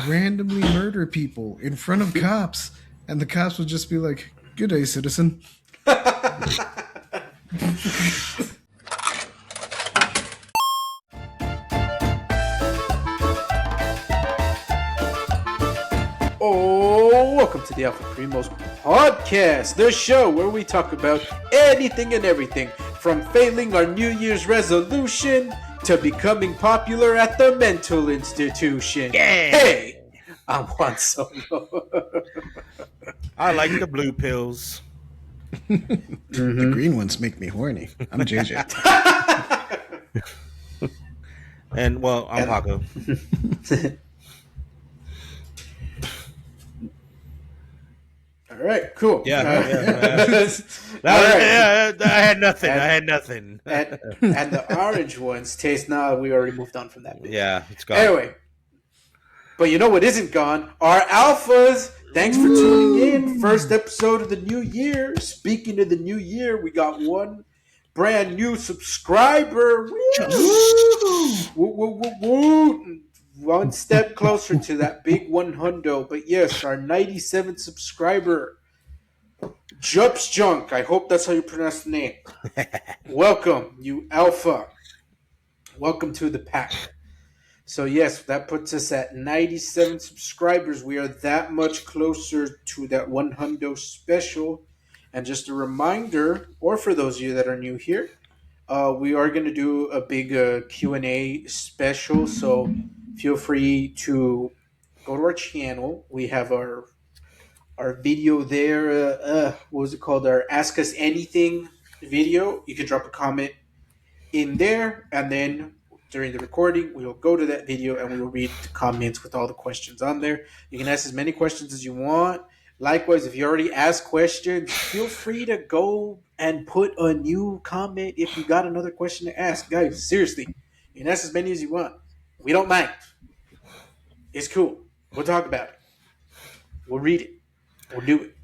randomly murder people in front of cops, and the cops would just be like, "Good day, citizen." Oh, welcome to the Alpha Primos podcast, the show where we talk about anything and everything, from failing our New Year's resolution to becoming popular at the mental institution. Yeah. Hey, I'm Juan Solo. I like the blue pills. The green ones make me horny. I'm JJ. And, well, I'm Paco. All right, cool. Yeah. Right. I had nothing. And the orange ones taste now. We already moved on from that. Yeah, it's gone. Anyway, but you know what isn't gone? Our alphas. Thanks for tuning in. First episode of the new year. Speaking of the new year, we got one brand new subscriber. Woo. One step closer to that big 100. But yes, our 97th subscriber, Jups Junk. I hope that's how you pronounce the name. Welcome, you alpha. Welcome to the pack. So yes, that puts us at 97 subscribers. We are that much closer to that 100 special. And just a reminder, or for those of you that are new here, we are going to do a big Q&A special. So feel free to go to our channel. We have our video there. What was it called? Our Ask Us Anything video. You can drop a comment in there, and then during the recording, we will go to that video and we will read the comments with all the questions on there. You can ask as many questions as you want. Likewise, if you already asked questions, feel free to go and put a new comment if you got another question to ask. Guys, seriously, you can ask as many as you want. We don't mind. It's cool. We'll talk about it. We'll read it. We'll do it.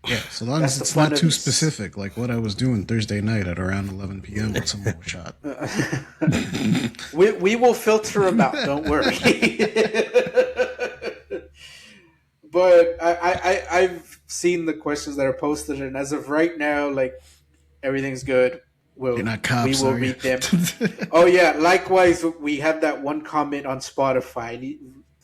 Yeah, so long as it's not too specific, like what I was doing Thursday night at around 11 p.m. with some more shot. We will filter them out. Don't worry. But I've seen the questions that are posted, and as of right now, like, everything's good. You're not cops, we will read them. Oh yeah. Likewise, we have that one comment on Spotify.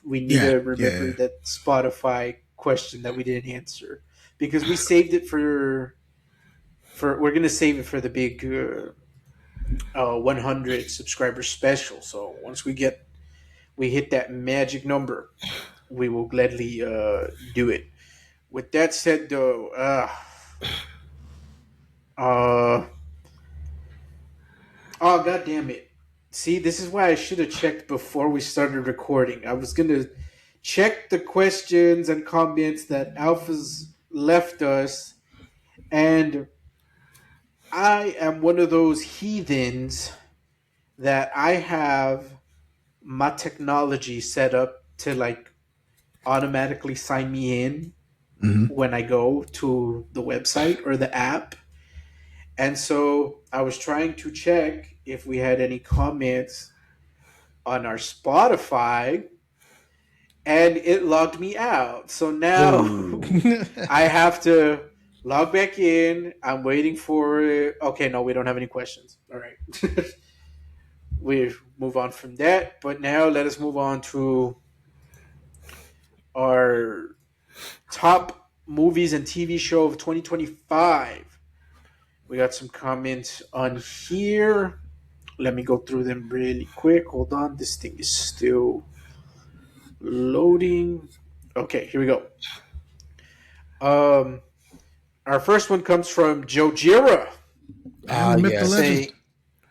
We need to remember that Spotify question that we didn't answer, because we saved it for we're gonna save it for the big 100 subscriber special. So once we hit that magic number, we will gladly do it. With that said, though, oh god damn it! See, this is why I should have checked before we started recording. I was gonna check the questions and comments that Alphas left us, and I am one of those heathens that I have my technology set up to, like, automatically sign me in when I go to the website or the app. And so I was trying to check if we had any comments on our Spotify, and it logged me out. So now I have to log back in. I'm waiting for it. Okay, no, we don't have any questions. All right. We move on from that. But now let us move on to our top movies and TV show of 2025. We got some comments on here. Let me go through them really quick. Hold on. This thing is still loading. Okay, here we go. Our first one comes from Jojira.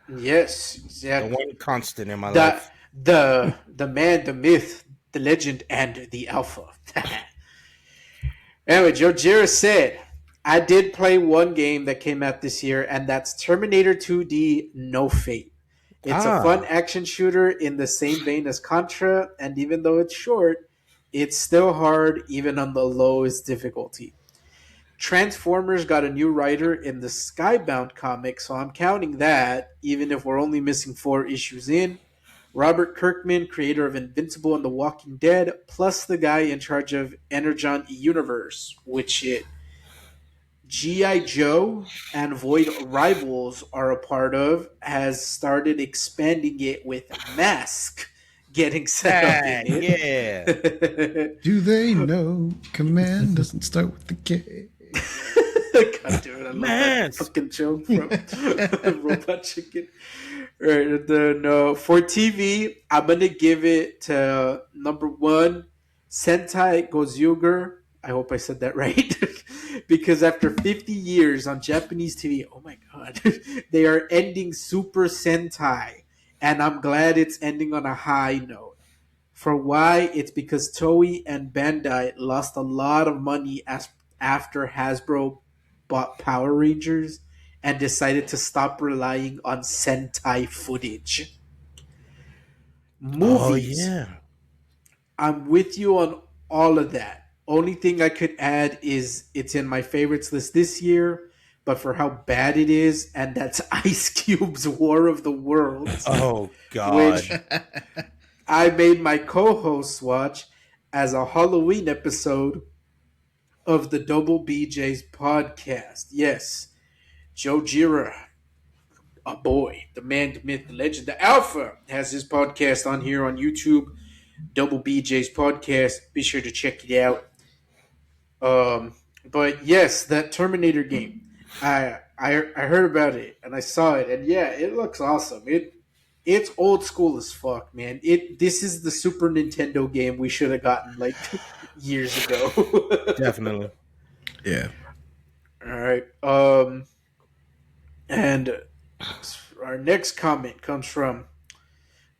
Yes, exactly. The one constant in my life. The man, the myth, the legend, and the alpha. Anyway, Jojira said, I did play one game that came out this year, and that's Terminator 2D No Fate. It's a fun action shooter in the same vein as Contra, and even though it's short, it's still hard even on the lowest difficulty. Transformers got a new writer in the Skybound comic, so I'm counting that, even if we're only missing 4 issues in. Robert Kirkman, creator of Invincible and The Walking Dead, plus the guy in charge of Energon Universe, which it G.I. Joe and Void Rivals are a part of, has started expanding it with Mask getting set up Ah, in yeah. it. Do they know command doesn't start with the K? God damn it, I love that Mask. fucking joke from Robot Chicken. Right, and then for TV, I'm gonna give it to number one, Sentai Gozyuger. I hope I said that right. Because after 50 years on Japanese TV, oh my god, they are ending Super Sentai. And I'm glad it's ending on a high note. For why? It's because Toei and Bandai lost a lot of money after Hasbro bought Power Rangers and decided to stop relying on Sentai footage. Oh Movies. yeah. I'm with you on all of that. Only thing I could add is it's in my favorites list this year, but for how bad it is, and that's Ice Cube's War of the Worlds, Oh which God. I made my co-hosts watch as a Halloween episode of the Double BJ's podcast. Yes, Joe Gira, a boy, the man, the myth, the legend, the alpha, has his podcast on here on YouTube. Double BJ's podcast. Be sure to check it out. But yes, that Terminator game. I heard about it and I saw it, and yeah, it looks awesome. It's old school as fuck, man. This is the Super Nintendo game we should have gotten like years ago. Definitely. Yeah. All right. And our next comment comes from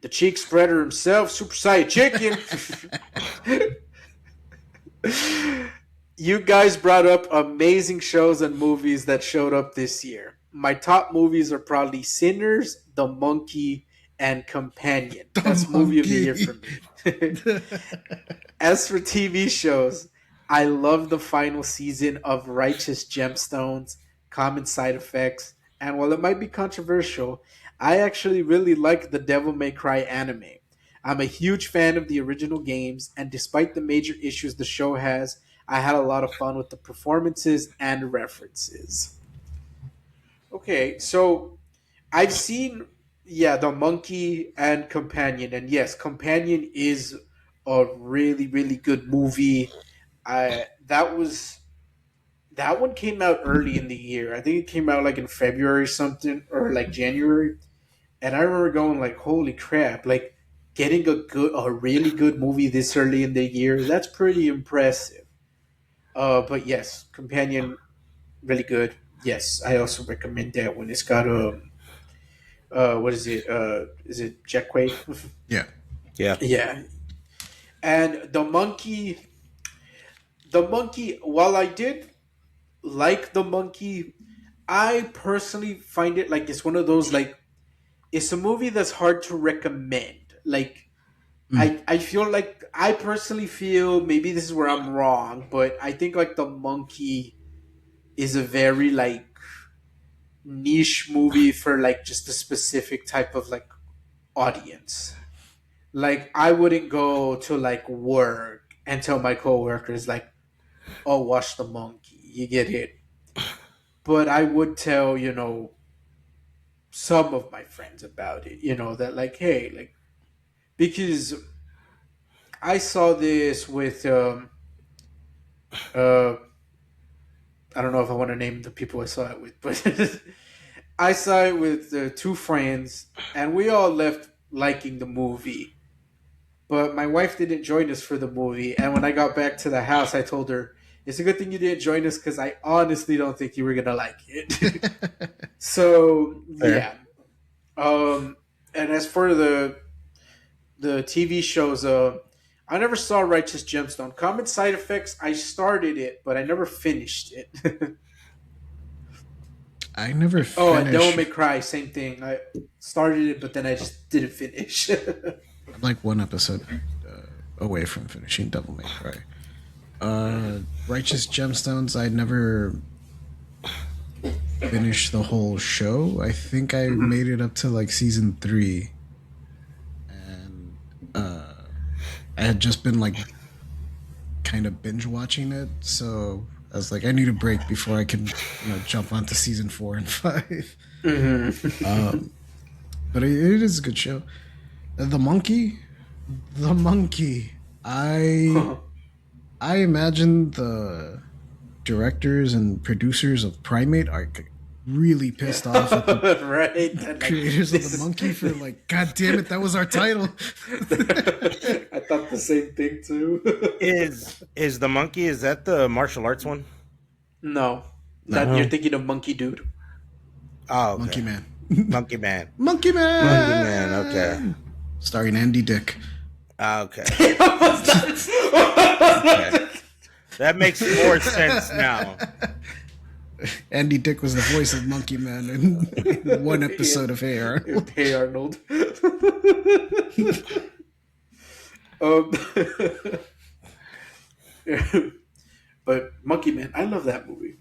the cheek spreader himself, Super Saiyan Chicken. You guys brought up amazing shows and movies that showed up this year. My top movies are probably Sinners, The Monkey, and Companion. That's movie of the year for me. As for TV shows, I love the final season of Righteous Gemstones, Common Side Effects, and while it might be controversial, I actually really like the Devil May Cry anime. I'm a huge fan of the original games, and despite the major issues the show has, I had a lot of fun with the performances and references. Okay, so I've seen, yeah, the Monkey and Companion, and yes, Companion is a really really good movie. I that one came out early in the year. I think it came out like in February or something, or like January, and I remember going like, "Holy crap!" Like getting a really good movie this early in the year. That's pretty impressive. But yes, Companion really good. Yes, I also recommend that one. It's got what is it Jack Quaid? Yeah. Yeah. Yeah, and the monkey. While I did like the monkey, I personally find it like it's one of those like it's a movie that's hard to recommend. Like Mm. I feel like I personally feel maybe this is where I'm wrong, but I think like the monkey is a very like niche movie for like just a specific type of like audience. Like I wouldn't go to like work and tell my coworkers like, "Oh, watch the monkey." You get it. But I would tell, some of my friends about it, that like, hey, like because I saw this with uh I don't know if I want to name the people I saw it with, but I saw it with two friends and we all left liking the movie. But my wife didn't join us for the movie, and when I got back to the house, I told her, "It's a good thing you didn't join us because I honestly don't think you were gonna like it." So Fair. yeah, and as for the TV shows, I never saw Righteous Gemstone. Common Side Effects, I started it, but I never finished it. I never Oh, and Devil finished. May Cry, same thing. I started it, but then I just didn't finish. I'm like one episode away from finishing Devil May Cry. Righteous Gemstones. I never finished the whole show. I think I made it up to like season 3, I had just been like kind of binge watching it, so I was like, I need a break before I can, jump onto season 4 and 5. But it is a good show. The monkey, I I imagine the directors and producers of Primate are really pissed off at the Right? And creators of the monkey for like, God damn it, that was our title. I thought the same thing too. Is the monkey? Is that the martial arts one? No, that you're thinking of Monkey Dude. Oh, okay. Monkey Man. Monkey Man. Monkey Man. Monkey Man. Okay. Starring Andy Dick. Okay. Okay. That makes more sense now. Andy Dick was the voice of Monkey Man in one episode of Hey Arnold. Hey Arnold. um, but Monkey Man, I love that movie.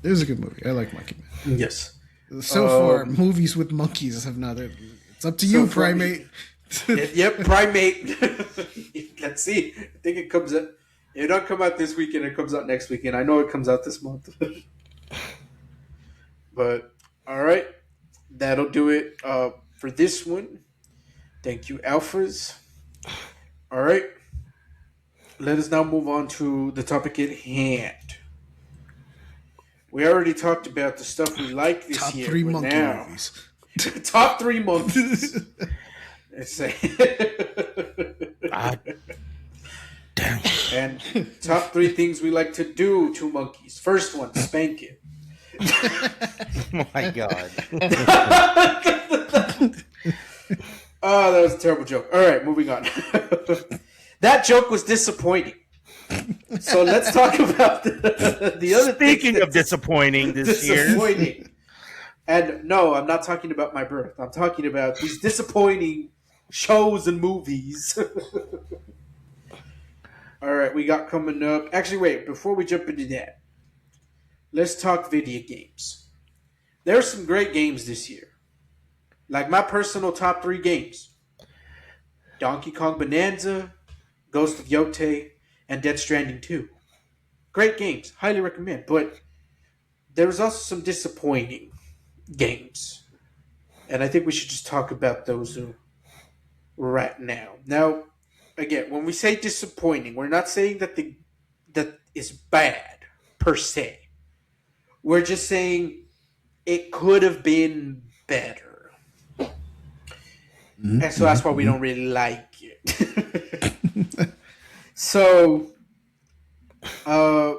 It was a good movie. I like Monkey Man. Yes. So far, movies with monkeys have not. It's up to you, Primate. Yep, Primate. Let's see. I think it comes out. It don't come out this weekend. It comes out next weekend. I know it comes out this month. But all right, that'll do it for this one. Thank you, Alphas. All right, let us now move on to the topic at hand. We already talked about the stuff we like this Top year. 3 monkey movies. Top 3 monkeys. Let's say. Damn. And top 3 things we like to do to monkeys. First one, spank it. Oh my god. Oh, that was a terrible joke. All right, moving on. That joke was disappointing. So let's talk about the other. Speaking of disappointing this year. And no, I'm not talking about my birth. I'm talking about these disappointing shows and movies. All right, we got coming up. Actually, wait, before we jump into that, let's talk video games. There are some great games this year. Like my personal top 3 games. Donkey Kong Bonanza, Ghost of Yotei, and Death Stranding 2. Great games. Highly recommend. But there was also some disappointing games. And I think we should just talk about those right now. Now, again, when we say disappointing, we're not saying that that is bad, per se. We're just saying it could have been better. Mm-hmm. And so that's why we don't really like it. So, I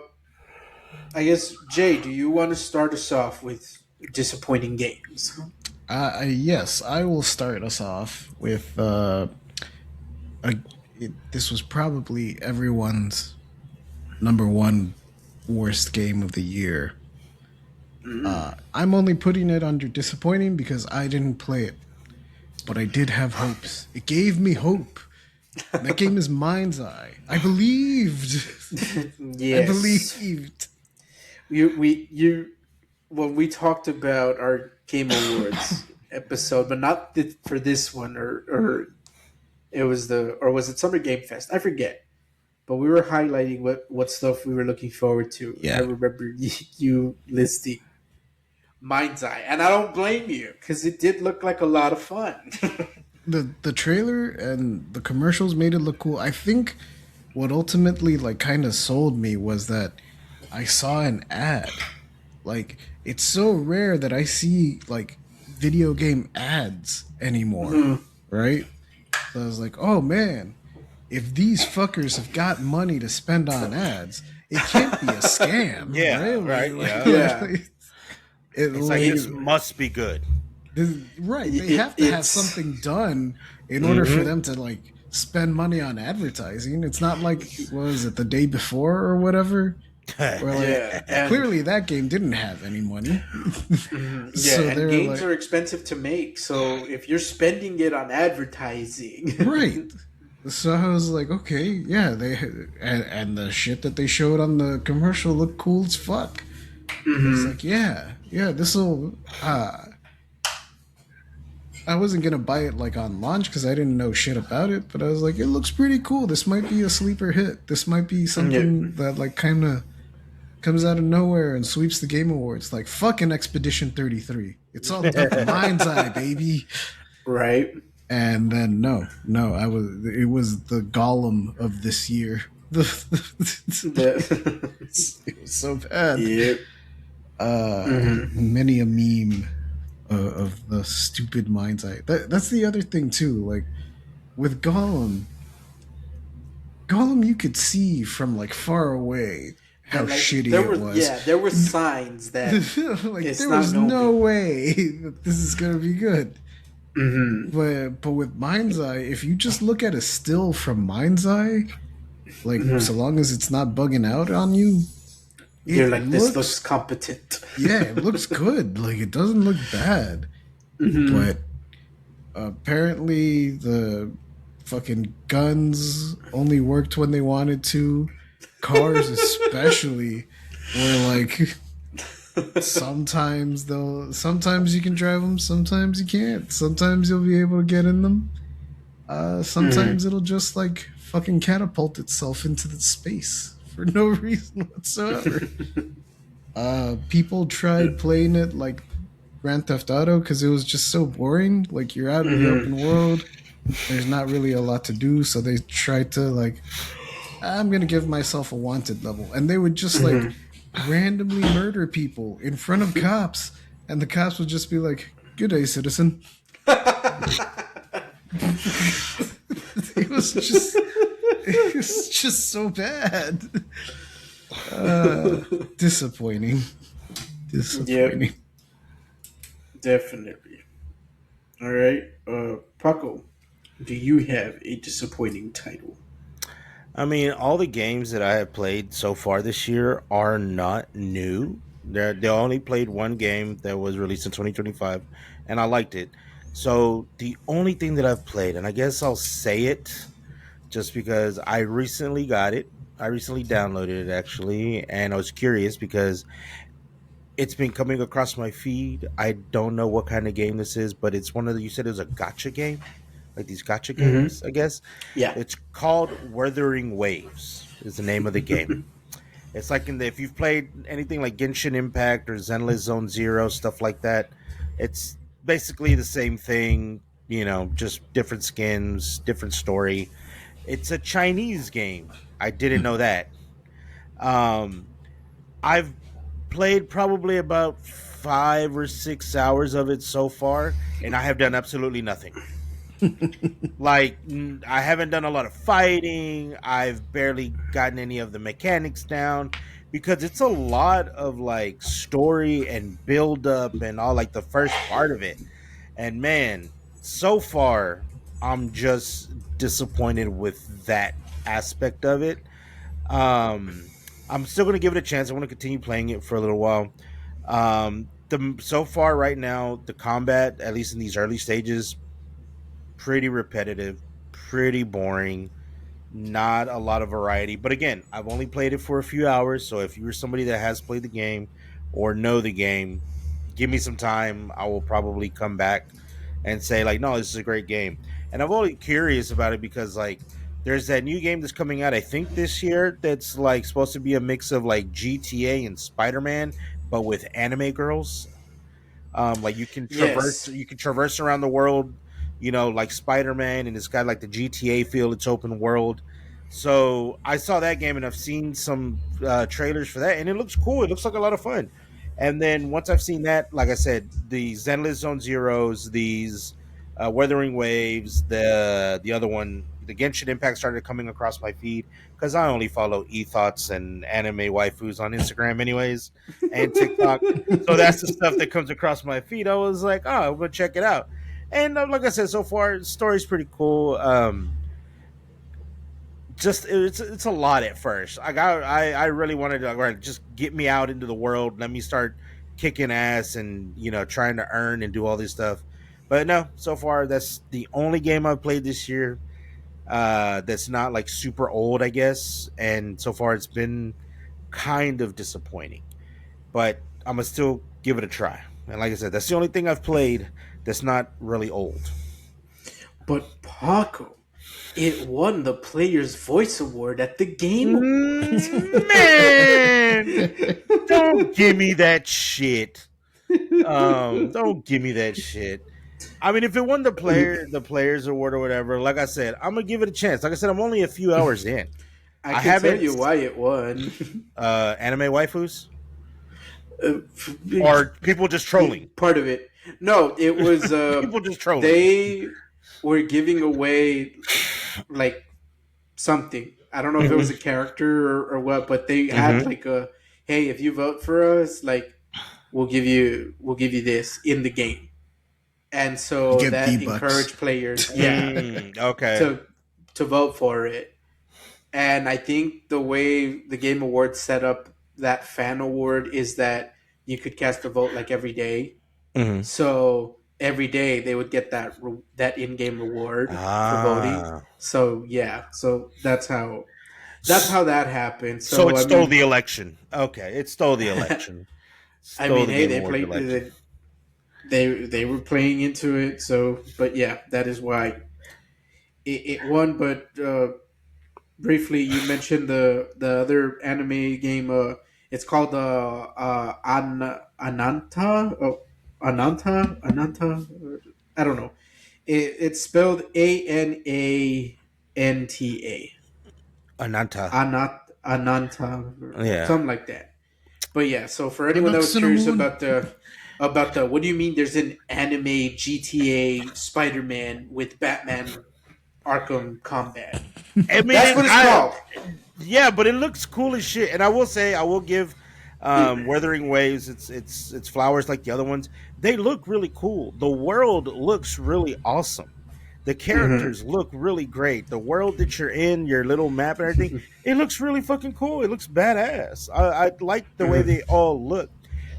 guess, Jay, do you want to start us off with disappointing games? Yes, I will start us off with this was probably everyone's number 1 worst game of the year. I'm only putting it under disappointing because I didn't play it, but I did have hopes. It gave me hope. That game is Mind's Eye. I believed. Yes. I believed. When we talked about our Game Awards episode, but not for this one, or it was was it Summer Game Fest? I forget. But we were highlighting what stuff we were looking forward to. Yeah. I remember you listing Mind's Eye, and I don't blame you because it did look like a lot of fun. The trailer and the commercials made it look cool. I think what ultimately like kind of sold me was that I saw an ad. Like, it's so rare that I see like video game ads anymore, right? So I was like, oh man, if these fuckers have got money to spend on ads, it can't be a scam. Yeah, right? Right. Yeah. It's like this must be good. Right. They have to have something done in order for them to like spend money on advertising. It's not like, what was it, the day before or whatever? Where like, clearly that game didn't have any money. So and games are expensive to make. So if you're spending it on advertising, right. So I was like, okay, yeah, and the shit that they showed on the commercial looked cool as fuck. It's like, yeah, this will. I wasn't gonna buy it like on launch because I didn't know shit about it, but I was like, it looks pretty cool. This might be a sleeper hit. This might be Yeah. something that like kind of comes out of nowhere and sweeps the Game Awards. Like fucking Expedition 33. It's all about the mind's eye, baby. Right. And then no, I was it was the Gollum of this year. The- It was so bad. yep. Many a meme of the stupid mind's eye. That's the other thing too. Like with Gollum, you could see from like far away how Like shitty there it were, was. yeah, there were signs that Like it's there not was no no good. way that this is gonna be good. But with Mind's Eye, if you just look at a still from Mind's Eye, like so long as it's not bugging out on you, You're it like, this looks looks competent. yeah, it looks good. Like it doesn't look bad. But apparently the fucking guns only worked when they wanted to. Cars especially were like sometimes you can drive them, sometimes you can't. Sometimes you'll be able to get in them. Sometimes it'll just like fucking catapult itself into the space for no reason whatsoever. People tried playing it like Grand Theft Auto because it was just so boring. Like you're out in the open world, there's not really a lot to do, so they tried to like, I'm gonna give myself a wanted level, and they would just like randomly murder people in front of cops, and the cops would just be like, "Good day, citizen." It was just so bad. Disappointing. Disappointing. Yep, definitely. All right, Paco, do you have a disappointing title? I mean, all the games that I have played so far this year are not new. They only played one game that was released in 2025, and I liked it. So the only thing that I've played, and I guess I'll say it just because I recently got it. I recently downloaded it actually, and I was curious because it's been coming across my feed. I don't know what kind of game this is, but it's one of the, you said it was a gotcha game, like these gotcha games, I guess. Yeah. It's called Wuthering Waves. Is the name of the game. It's like if you've played anything like Genshin Impact or Zenless Zone Zero, stuff like that. It's basically the same thing. Just different skins, different story. It's a Chinese game. I didn't know that. Um, I've played probably about 5 or 6 hours of it so far, and I have done absolutely nothing. Like, I haven't done a lot of fighting. I've barely gotten any of the mechanics down because it's a lot of like story and build up and all like the first part of it. And man, so far I'm just disappointed with that aspect of it. Um, I'm still going to give it a chance. I want to continue playing it for a little while. The so far right now, the combat, at least in these early stages, pretty repetitive, pretty boring, not a lot of variety. But again, I've only played it for a few hours, so if you're somebody that has played the game or know the game, give me some time. I will probably come back and say like, no, this is a great game. And I'm only curious about it because like there's that new game that's coming out, I think this year, that's like supposed to be a mix of like GTA and Spider-Man, but with anime girls. Like Yes. you can traverse around the world, like Spider-Man, and it's got like the GTA feel. It's open world. So I saw that game, and I've seen some trailers for that, and it looks cool. It looks like a lot of fun. And then once I've seen that, like I said, the Zenless Zone Zeros, these Wuthering Waves, the other one, the Genshin Impact started coming across my feed because I only follow e-thoughts and anime waifus on Instagram, anyways, and TikTok. So that's the stuff that comes across my feed. I was like, oh, I'm gonna check it out. And like I said, so far the story's pretty cool. Just it's a lot at first. I really wanted to just get me out into the world, let me start kicking ass and trying to earn and do all this stuff. But no, so far that's the only game I've played this year. That's not like super old, I guess. And so far it's been kind of disappointing, but I'm gonna still give it a try. And like I said, that's the only thing I've played that's not really old. But Paco, it won the Player's Voice Award at the Game Awards. Man, don't give me that shit. Don't give me that shit. I mean, if it won the players award or whatever, like I said, I'm gonna give it a chance. Like I said, I'm only a few hours in. I I can tell haven't you why it won. anime waifus Uh, or people just trolling. Part of it. No, it was People just trolling. they were giving away like something. I don't know if it was Hmm. a character or what, but they had Hmm. like a hey, if you vote for us, like we'll give you this in the game. And You so get V that Bucks. encouraged players, yeah, Okay. to vote for it. And I think the way the Game Awards set up that fan award is that you could cast a vote like every day. Hmm. So every day they would get that in-game reward for voting. Ah. So yeah, so that's how that happened. So So it I stole mean, the election. Okay, it stole the election. I Stole mean, the hey, Game they Awards played election. they were playing into it. So, but yeah, that is why it won. But briefly, you mentioned the other anime game. It's called Ananta. Oh, Ananta. I don't know. It's spelled Ananta. Ananta. Ananta, or Yeah. something like that. But yeah, so for anyone that was curious Moon. about the what do you mean? There's an anime GTA Spider-Man with Batman Arkham Combat. I mean, That's what it's called. yeah, but it looks cool as shit. And I will say, I will give Wuthering Waves its flowers like the other ones. They look really cool. The world looks really awesome. The Mm-hmm. characters look really great. The world that you're in, your little map and everything, it looks really fucking cool. It looks badass. I like the way Mm-hmm. they all look.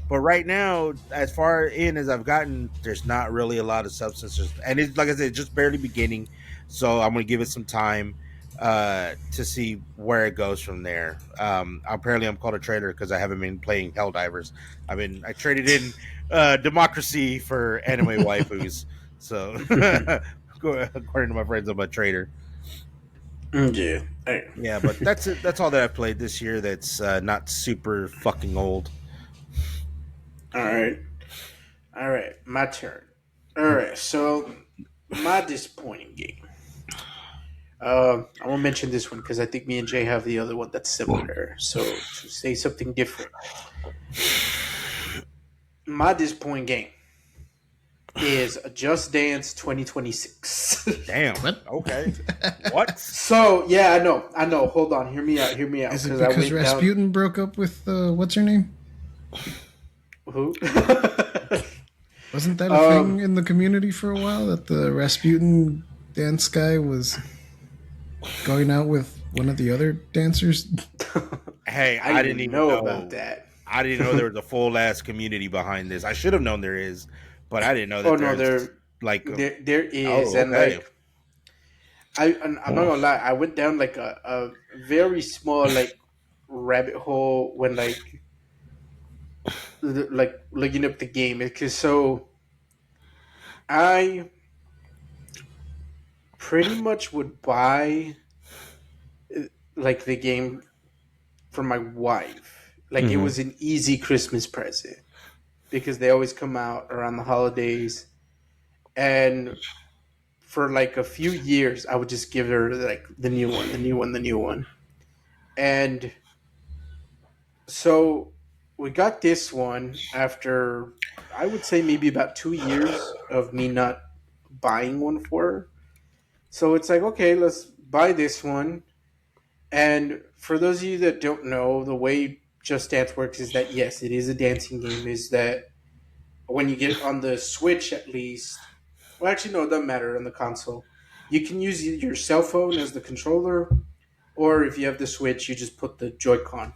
But right now, as far in as I've gotten, there's not really a lot of substances, and it's like I said, it's just barely beginning. So I'm gonna give it some time to see where it goes from there. Apparently, I'm called a traitor because I haven't been playing Helldivers. I traded in democracy for anime waifus. So, according to my friends, I'm a traitor. Yeah. Hey. Yeah, but that's it. That's all that I've played this year. That's not super fucking old. All right. All right. My turn. All right. So my disappointing game. I won't mention this one because I think me and Jay have the other one that's similar. So to say something different, my disappointing game is Just Dance 2026. Damn. What? Okay. What? So yeah, I know. Hold on, hear me out, Is it because I because went down. Rasputin broke up with what's her name? Who? Wasn't that a thing um, in the community for a while that the Rasputin dance guy was going out with one of the other dancers? Hey, I I didn't didn't even even know about know. that. I didn't know there was a full ass community behind this. I should have known there is, but I didn't know Oh that no, there's like. there is, Oh, and okay. like I'm not gonna lie, I went down like a very small like rabbit hole when like looking up the game because so I pretty much would buy like the game for my wife. Like it Hmm. was an easy Christmas present because they always come out around the holidays. And for like a few years, I would just give her like the new one, the new one, the new one. And so we got this one after I would say maybe about 2 years of me not buying one for her. So it's like, okay, let's buy this one. And for those of you that don't know, the way Just Dance works is that yes, it is a dancing game. Is that when you get on the Switch at least? Well, actually, no, it doesn't matter on the console. You can use your cell phone as the controller, or if you have the Switch, you just put the Joy-Con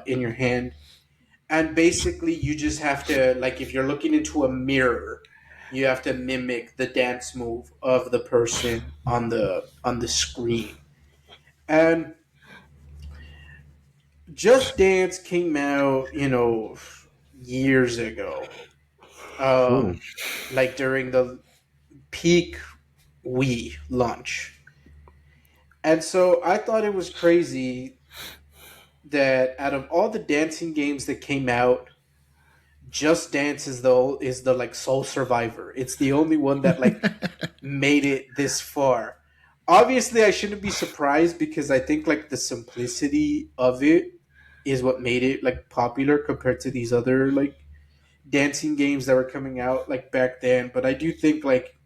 in your hand, and basically you just have to like if you're looking into a mirror, you have to mimic the dance move of the person on the screen. And Just Dance came out, years ago. Ooh. like during the peak Wii launch. And so I thought it was crazy that out of all the dancing games that came out, Just Dance is the like sole survivor. It's the only one that like made it this far. Obviously, I shouldn't be surprised because I think like the simplicity of it is what made it like popular compared to these other like dancing games that were coming out like back then. But I do think like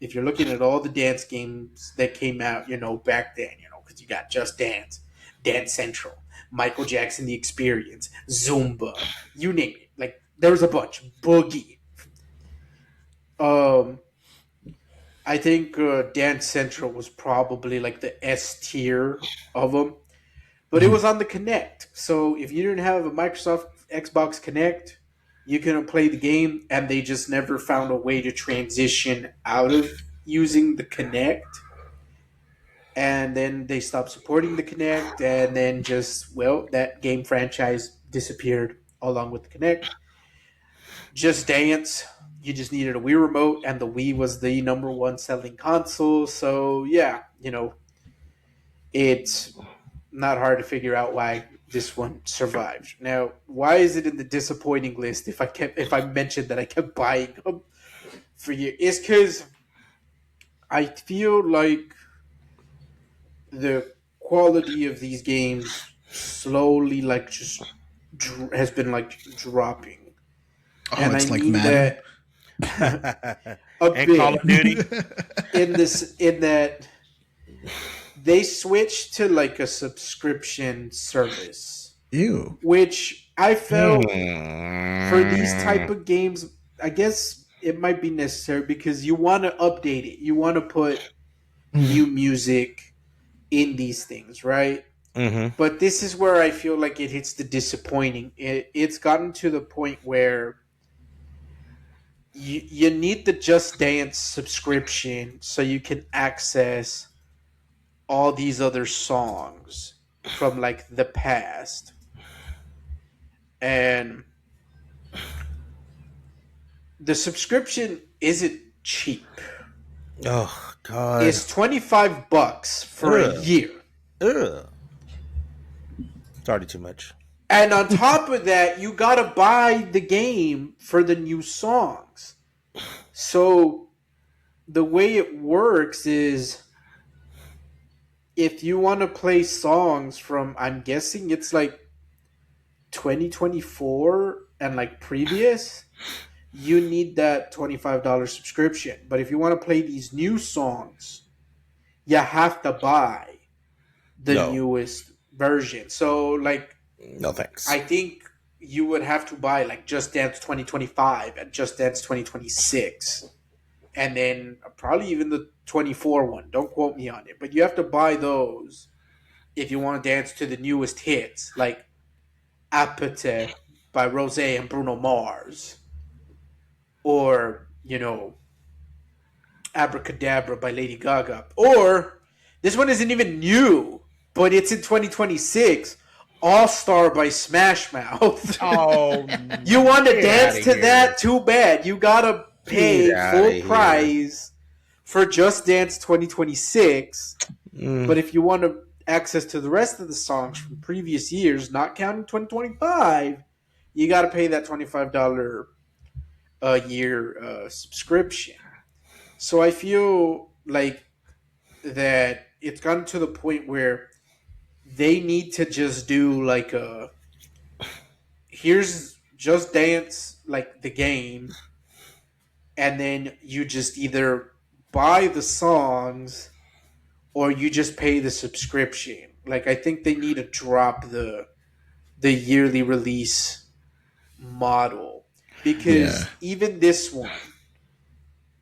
if you're looking at all the dance games that came out, back then, because you got Just Dance, Dance Central, Michael Jackson, The Experience, Zumba, you name it. Like there was a bunch. Boogie. Um, I think Dance Central was probably like the S tier of them, but it Mhm. was on the Connect. So if you didn't have a Microsoft Xbox Connect, you couldn't play the game, and they just never found a way to transition out of using the Connect. And then they stopped supporting the Connect, and then just that game franchise disappeared along with the Connect. Just Dance, you just needed a Wii remote, and the Wii was the number one selling console. So yeah, it's not hard to figure out why this one survived. Now, why is it in the disappointing list? If I mentioned that I kept buying them for years, it's because I feel like the quality of these games slowly like just has been like dropping, Oh, and I it's like mean Madden. that a And Call of bit Duty. in that they switched to like a subscription service, Ew. which I felt for these type Mm. of games, I guess it might be necessary because you want to update it. You want to put Mhm. new music in these things, right? Mm-hmm. But this is where I feel like it hits the disappointing. It's gotten to the point where you need the Just Dance subscription so you can access all these other songs from like the past. And the subscription isn't cheap. Oh God. It's $25 for a Ugh. year. Ugh. It's already too much. And on top of that, you gotta buy the game for the new songs. So the way it works is if you want to play songs from, I'm guessing it's like 2024 and like previous, you need that $25 subscription. But if you want to play these new songs, you have to buy the No. newest version. So like No thanks. I think you would have to buy like Just Dance 2025 and Just Dance 2026, and then probably even the 24 one. Don't quote me on it, but you have to buy those if you want to dance to the newest hits like Apathy by Rose and Bruno Mars, or Abracadabra by Lady Gaga, or this one isn't even new, but it's in 2026. All Star by Smash Mouth. Oh, You want to get dance out of to here. that? Too bad. You gotta Get pay out of full here. price for Just Dance 2026. Mm. But if you want to access to the rest of the songs from previous years, not counting 2025, you got to pay that $25 a year subscription. So I feel like that it's gotten to the point where they need to just do like a here's Just Dance like the game, and then you just either buy the songs or you just pay the subscription. Like I think they need to drop the yearly release model Yeah. because even this one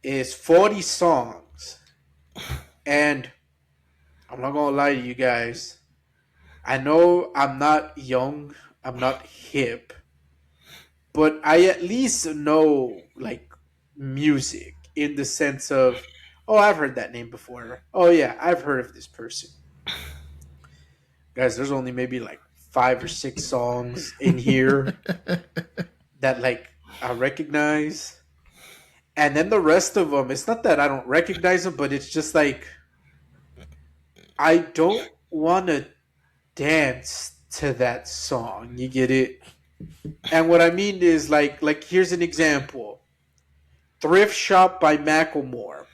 is 40 songs, and I'm not going to lie to you guys. I know I'm not young, I'm not hip, but I at least know like music in the sense of, oh, I've heard that name before. Oh yeah, I've heard of this person. Guys, there's only maybe like 5 or 6 songs in here that like I recognize. And then the rest of them, it's not that I don't recognize them, but it's just like I don't want to dance to that song. You get it? And what I mean is like here's an example. Thrift Shop by Macklemore.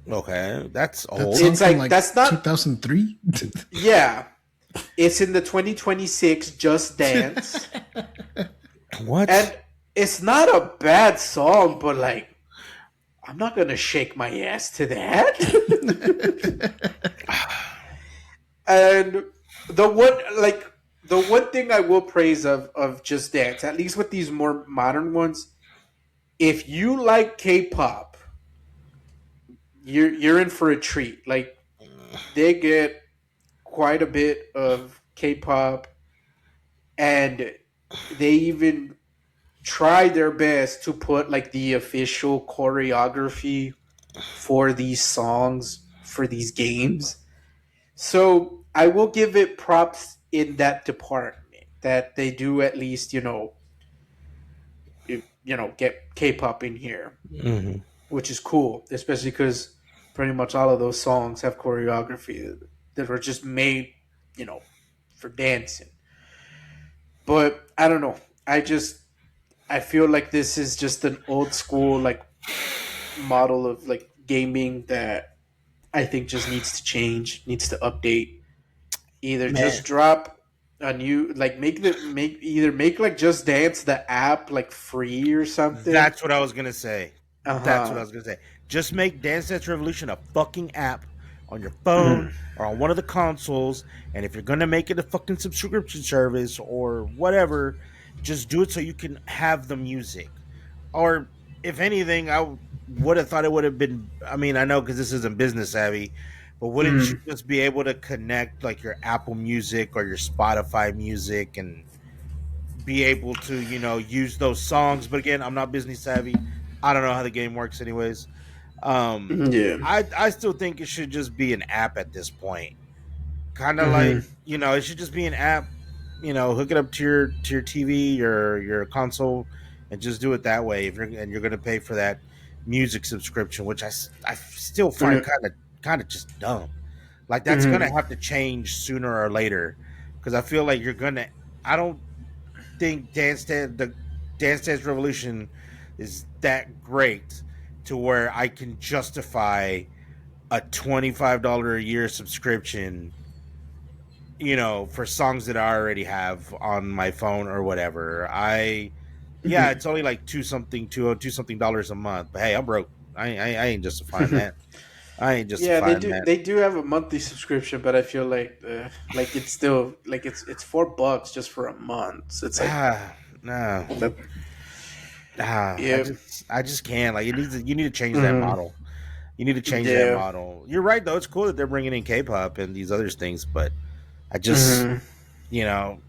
Okay, that's That old. song It's from like like that's not 2003. yeah. It's in the 2026 Just Dance. What? And it's not a bad song, but like I'm not gonna shake my ass to that. And the one like the one thing I will praise of Just Dance, at least with these more modern ones, if you like K-pop, you're in for a treat. Like they get quite a bit of K-pop, and they even try their best to put like the official choreography for these songs for these games. So I will give it props in that department that they do at least get K-pop in here, Hmm. which is cool, especially because pretty much all of those songs have choreography that were just made, you know, for dancing. But I don't know. I feel like this is just an old school like model of like gaming that I think just needs to change, needs to update. Either Man, just drop a new like make like Just Dance the app like free or something. that's what I was gonna say. Uh That's what I huh. was gonna say. Just make Dance Dance Revolution a fucking app on your phone or on one of the consoles. And if you're gonna make it a fucking subscription service or whatever, just do it so you can have the music. Or if anything, would have thought it would have been. I mean, I know because this isn't business savvy, but wouldn't you just be able to connect like your Apple Music or your Spotify music and be able to use those songs? But again, I'm not business savvy. I don't know how the game works, anyways. Um, Yeah. I still think it should just be an app at this point. Kind of like Mm-hmm. it should just be an app. Hook it up to your TV or your console, and just do it that way. If you're going to pay for that music subscription, which I still find kind of just dumb. Like that's going to Mm-hmm. have to change sooner or later, because I feel like you're going to. I don't think the Dance Dance Revolution is that great to where I can justify a $25 a year subscription, for songs that I already have on my phone or whatever. Yeah, it's only like two something dollars a month. But hey, I'm broke. I ain't justifying Mm-hmm. that. I ain't Yeah, they justifying do. that. They do have a monthly subscription, but I feel like it's still like it's $4 just for a month. So it's like No. that. I Yeah. just can't. Like you need to change that Mm-hmm. model. You need to change that Yeah. model. You're right though. It's cool that they're bringing in K-pop and these other things, but I just Mm-hmm. you know,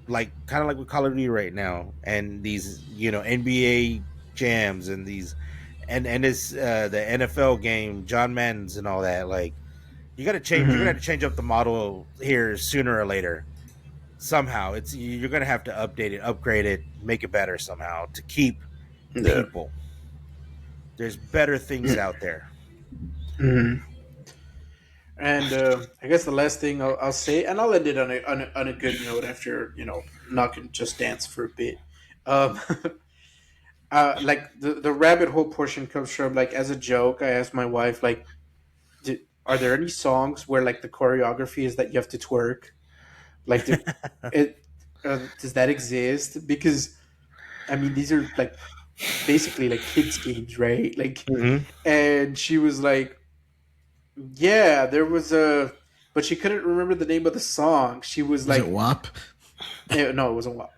like kind of like with Call of Duty right now, and these NBA jams and these and this the NFL game, John Madden's and all that. Like you got to change. You're gonna have Mm-hmm. to change up the model here sooner or later. Somehow, you're gonna have to update it, upgrade it, make it better somehow to keep Yeah. people. There's better things out there. Mm-hmm. And I guess the last thing I'll say, and I'll end it on a good note after knocking Just Dance for a bit. Um, like the rabbit hole portion comes from like as a joke. I asked my wife like, are there any songs where like the choreography is that you have to twerk? Like, it does that exist? Because I mean, these are like basically like kids games, right? Like, Hmm. and she was like, yeah, there was a, but she couldn't remember the name of the song. She was Was it like, WAP? no, it wasn't WAP.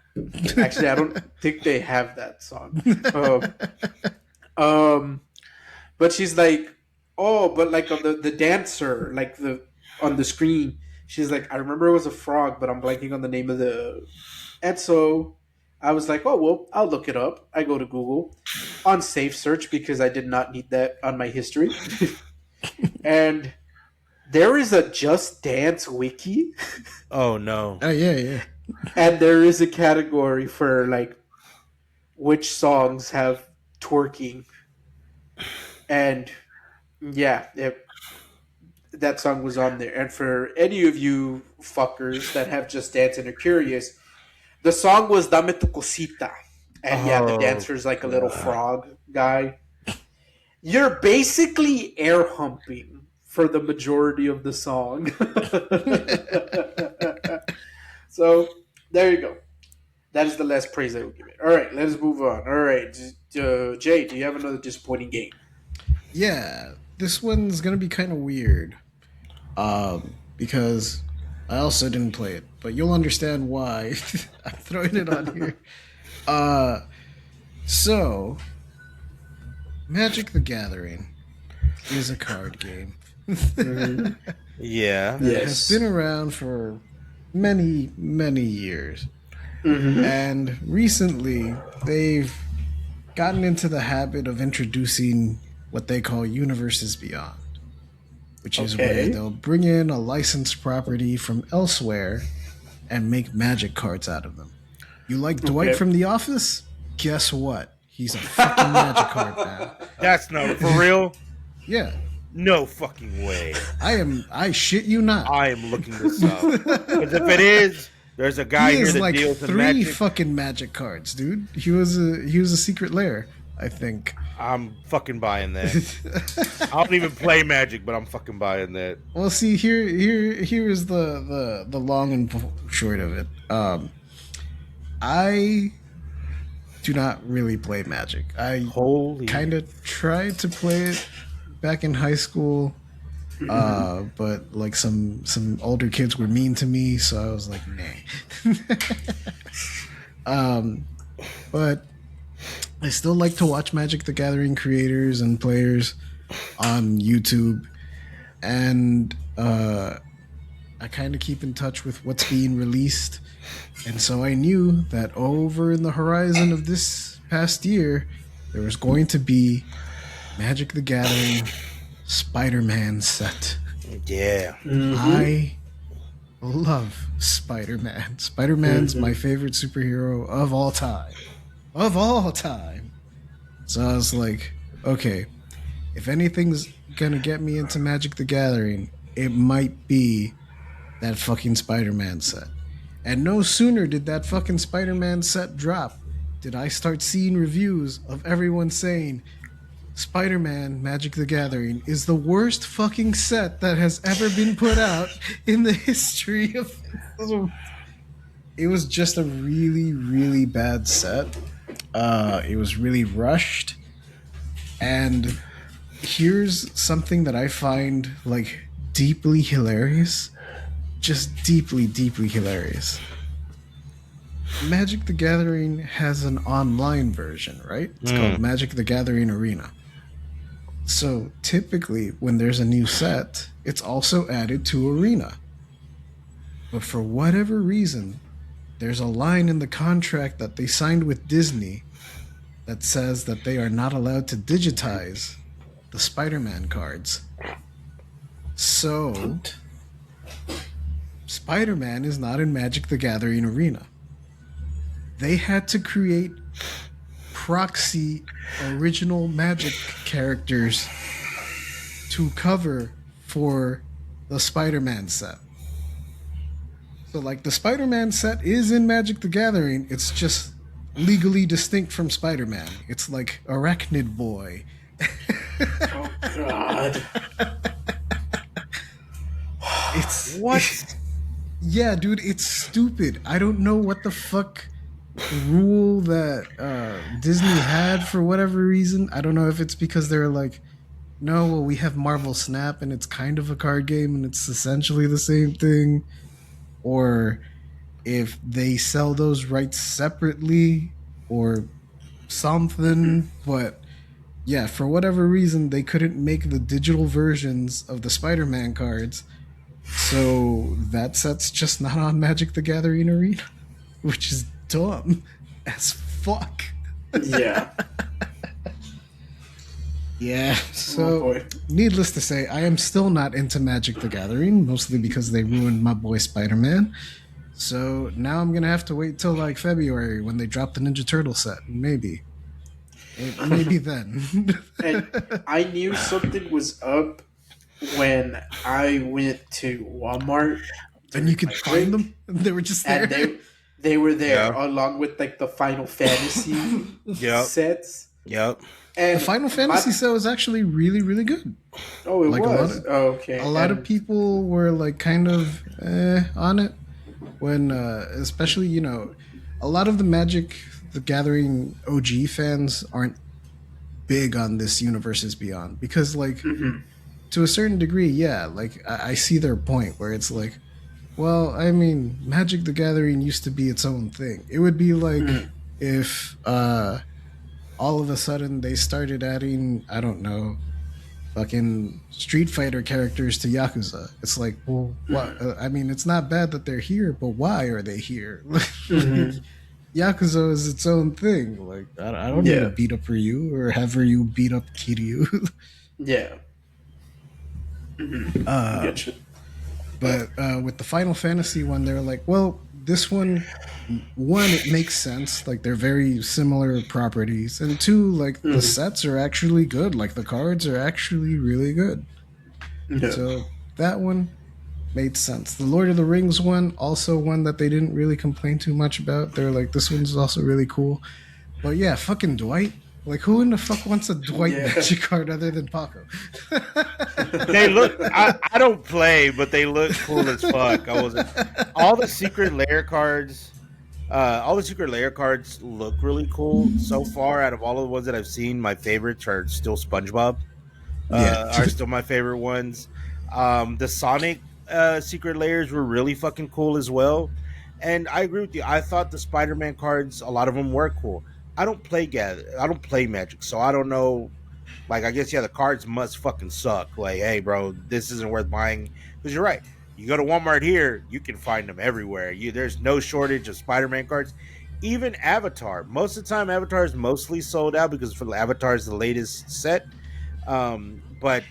Actually, I don't think they have that song. Um, um, but she's like, oh, but like on the dancer, like the on the screen, she's like, I remember it was a frog, but I'm blanking on the name of the. And so I was like, oh well, I'll look it up. I go to Google on safe search because I did not need that on my history. And there is a Just Dance wiki, Oh no. Oh yeah, yeah. and there is a category for like which songs have twerking, and yeah, that song was on there. And for any of you fuckers that have Just Dance and are curious, the song was Dame tu cosita. And yeah, the Oh, dancer's like a little God. frog guy. You're basically air humping for the majority of the song. So there you go. That is the last praise I will give it. All right, let's move on. All right, Jay, do you have another disappointing game? Yeah, this one's gonna be kind of weird. Because I also didn't play it, but you'll understand why I'm throwing it on here. Uh, so Magic the Gathering is a card game that Yeah. has been around for many, many years. And recently, they've gotten into the habit of introducing what they call Universes Beyond, which is where Okay. they'll bring in a licensed property from elsewhere and make magic cards out of them. You like Dwight Okay. from The Office? Guess what? He's a fucking magic card now. That's not for real. Yeah, No fucking way. I shit you not. I am looking this up. Because if it is, there's a guy He here is that like deals in 3 magic. fucking magic cards, dude. He was a secret lair, I think. I'm fucking buying that. I don't even play magic, but I'm fucking buying that. Well, see, here is the long and short of it. I do not really play Magic. I Holy. kind of tried to play it back in high school, but like some older kids were mean to me, so I was like, nah. But I still like to watch Magic the Gathering creators and players on YouTube, and I kind of keep in touch with what's being released. And so I knew that over in the horizon of this past year, there was going to be Magic the Gathering Spider-Man set. Yeah. I love Spider-Man. Spider-Man's my favorite superhero of all time. Of all time. So I was like, okay, if anything's gonna get me into Magic the Gathering, it might be that fucking Spider-Man set. And no sooner did that fucking Spider-Man set drop, did I start seeing reviews of everyone saying Spider-Man Magic the Gathering is the worst fucking set that has ever been put out in the history of. It was just a really, really bad set. It was really rushed. And here's something that I find like deeply hilarious. Just deeply, deeply hilarious. Magic the Gathering has an online version, right? It's called Magic the Gathering Arena. So typically, when there's a new set, it's also added to Arena. But for whatever reason, there's a line in the contract that they signed with Disney that says that they are not allowed to digitize the Spider-Man cards. So Spider-Man is not in Magic the Gathering Arena. They had to create proxy original Magic characters to cover for the Spider-Man set. So like the Spider-Man set is in Magic the Gathering, it's just legally distinct from Spider-Man. It's like Arachnid Boy. Oh God! It's What? Yeah, dude, it's stupid. I don't know what the fuck rule that Disney had for whatever reason. I don't know if it's because they're like, no, well, we have Marvel Snap and it's kind of a card game and it's essentially the same thing, or if they sell those rights separately or something. But yeah, for whatever reason, they couldn't make the digital versions of the Spider-Man cards. So that set's just not on Magic the Gathering Arena, which is dumb as fuck. Yeah. Yeah, Oh, so boy. needless to say, I am still not into Magic the Gathering, mostly because they ruined my boy Spider-Man. So now I'm gonna have to wait till like February when they drop the Ninja Turtle set. Maybe then. And I knew something was up when I went to Walmart And you during could my find break, them. They were just and there. they were there Yeah. along with like the Final Fantasy Yep. sets. Yep. The And Final Fantasy my set was actually really, really good. oh, it Like was a okay, lot of and people were like kind of on it when, especially a lot of the Magic the Gathering OG fans aren't big on this Universes Beyond because like mhm, to a certain degree, yeah, like I see their point where it's like, well, I mean, Magic the Gathering used to be its own thing. It would be like mhm, if all of a sudden they started adding, I don't know, fucking Street Fighter characters to Yakuza. It's like, well, what? mhm, I mean, it's not bad that they're here, but why are they here? Like, mhm. Yakuza is its own thing. Like, I don't need to Yeah, beat up Ryu or have Ryu beat up Kiryu. yeah, mhm. uh, Gotcha. but with the Final Fantasy one, they're like, well, this one, it makes sense. Like, they're very similar properties. And two, like, the Mhm. sets are actually good. Like, the cards are actually really good. Yeah, So that one made sense. The Lord of the Rings one, also one that they didn't really complain too much about. They're like, this one's also really cool. But yeah, fucking Dwight. Like, who in the fuck wants a Dwight yeah. magic card other than Paco? They look. I don't play, but they look cool as fuck. I wasn't. All the secret layer cards. All the secret layer cards look really cool so far. Out of all of the ones that I've seen, my favorites are still SpongeBob. Yeah. Are still my favorite ones. The Sonic secret layers were really fucking cool as well. And I agree with you. I thought the Spider-Man cards, a lot of them were cool. I don't play Magic, so I don't know. Like, I guess yeah, the cards must fucking suck. Like, hey, bro, this isn't worth buying. Because you're right. You go to Walmart here, you can find them everywhere. There's no shortage of Spider-Man cards. Even Avatar. Most of the time, Avatar is mostly sold out because for Avatar is the latest set. But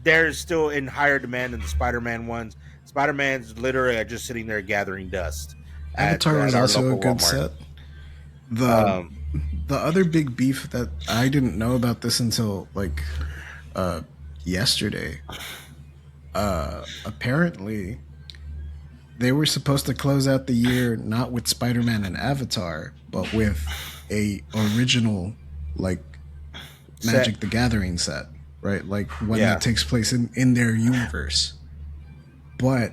they're still in higher demand than the Spider-Man ones. Spider-Man's literally just sitting there gathering dust Avatar is at our also a local good Walmart. set. The Um, the other big beef that I didn't know about this until like uh yesterday. Apparently they were supposed to close out the year not with Spider-Man and Avatar, but with a original like set, Magic the Gathering set, right? Like one that yeah, takes place in their universe. But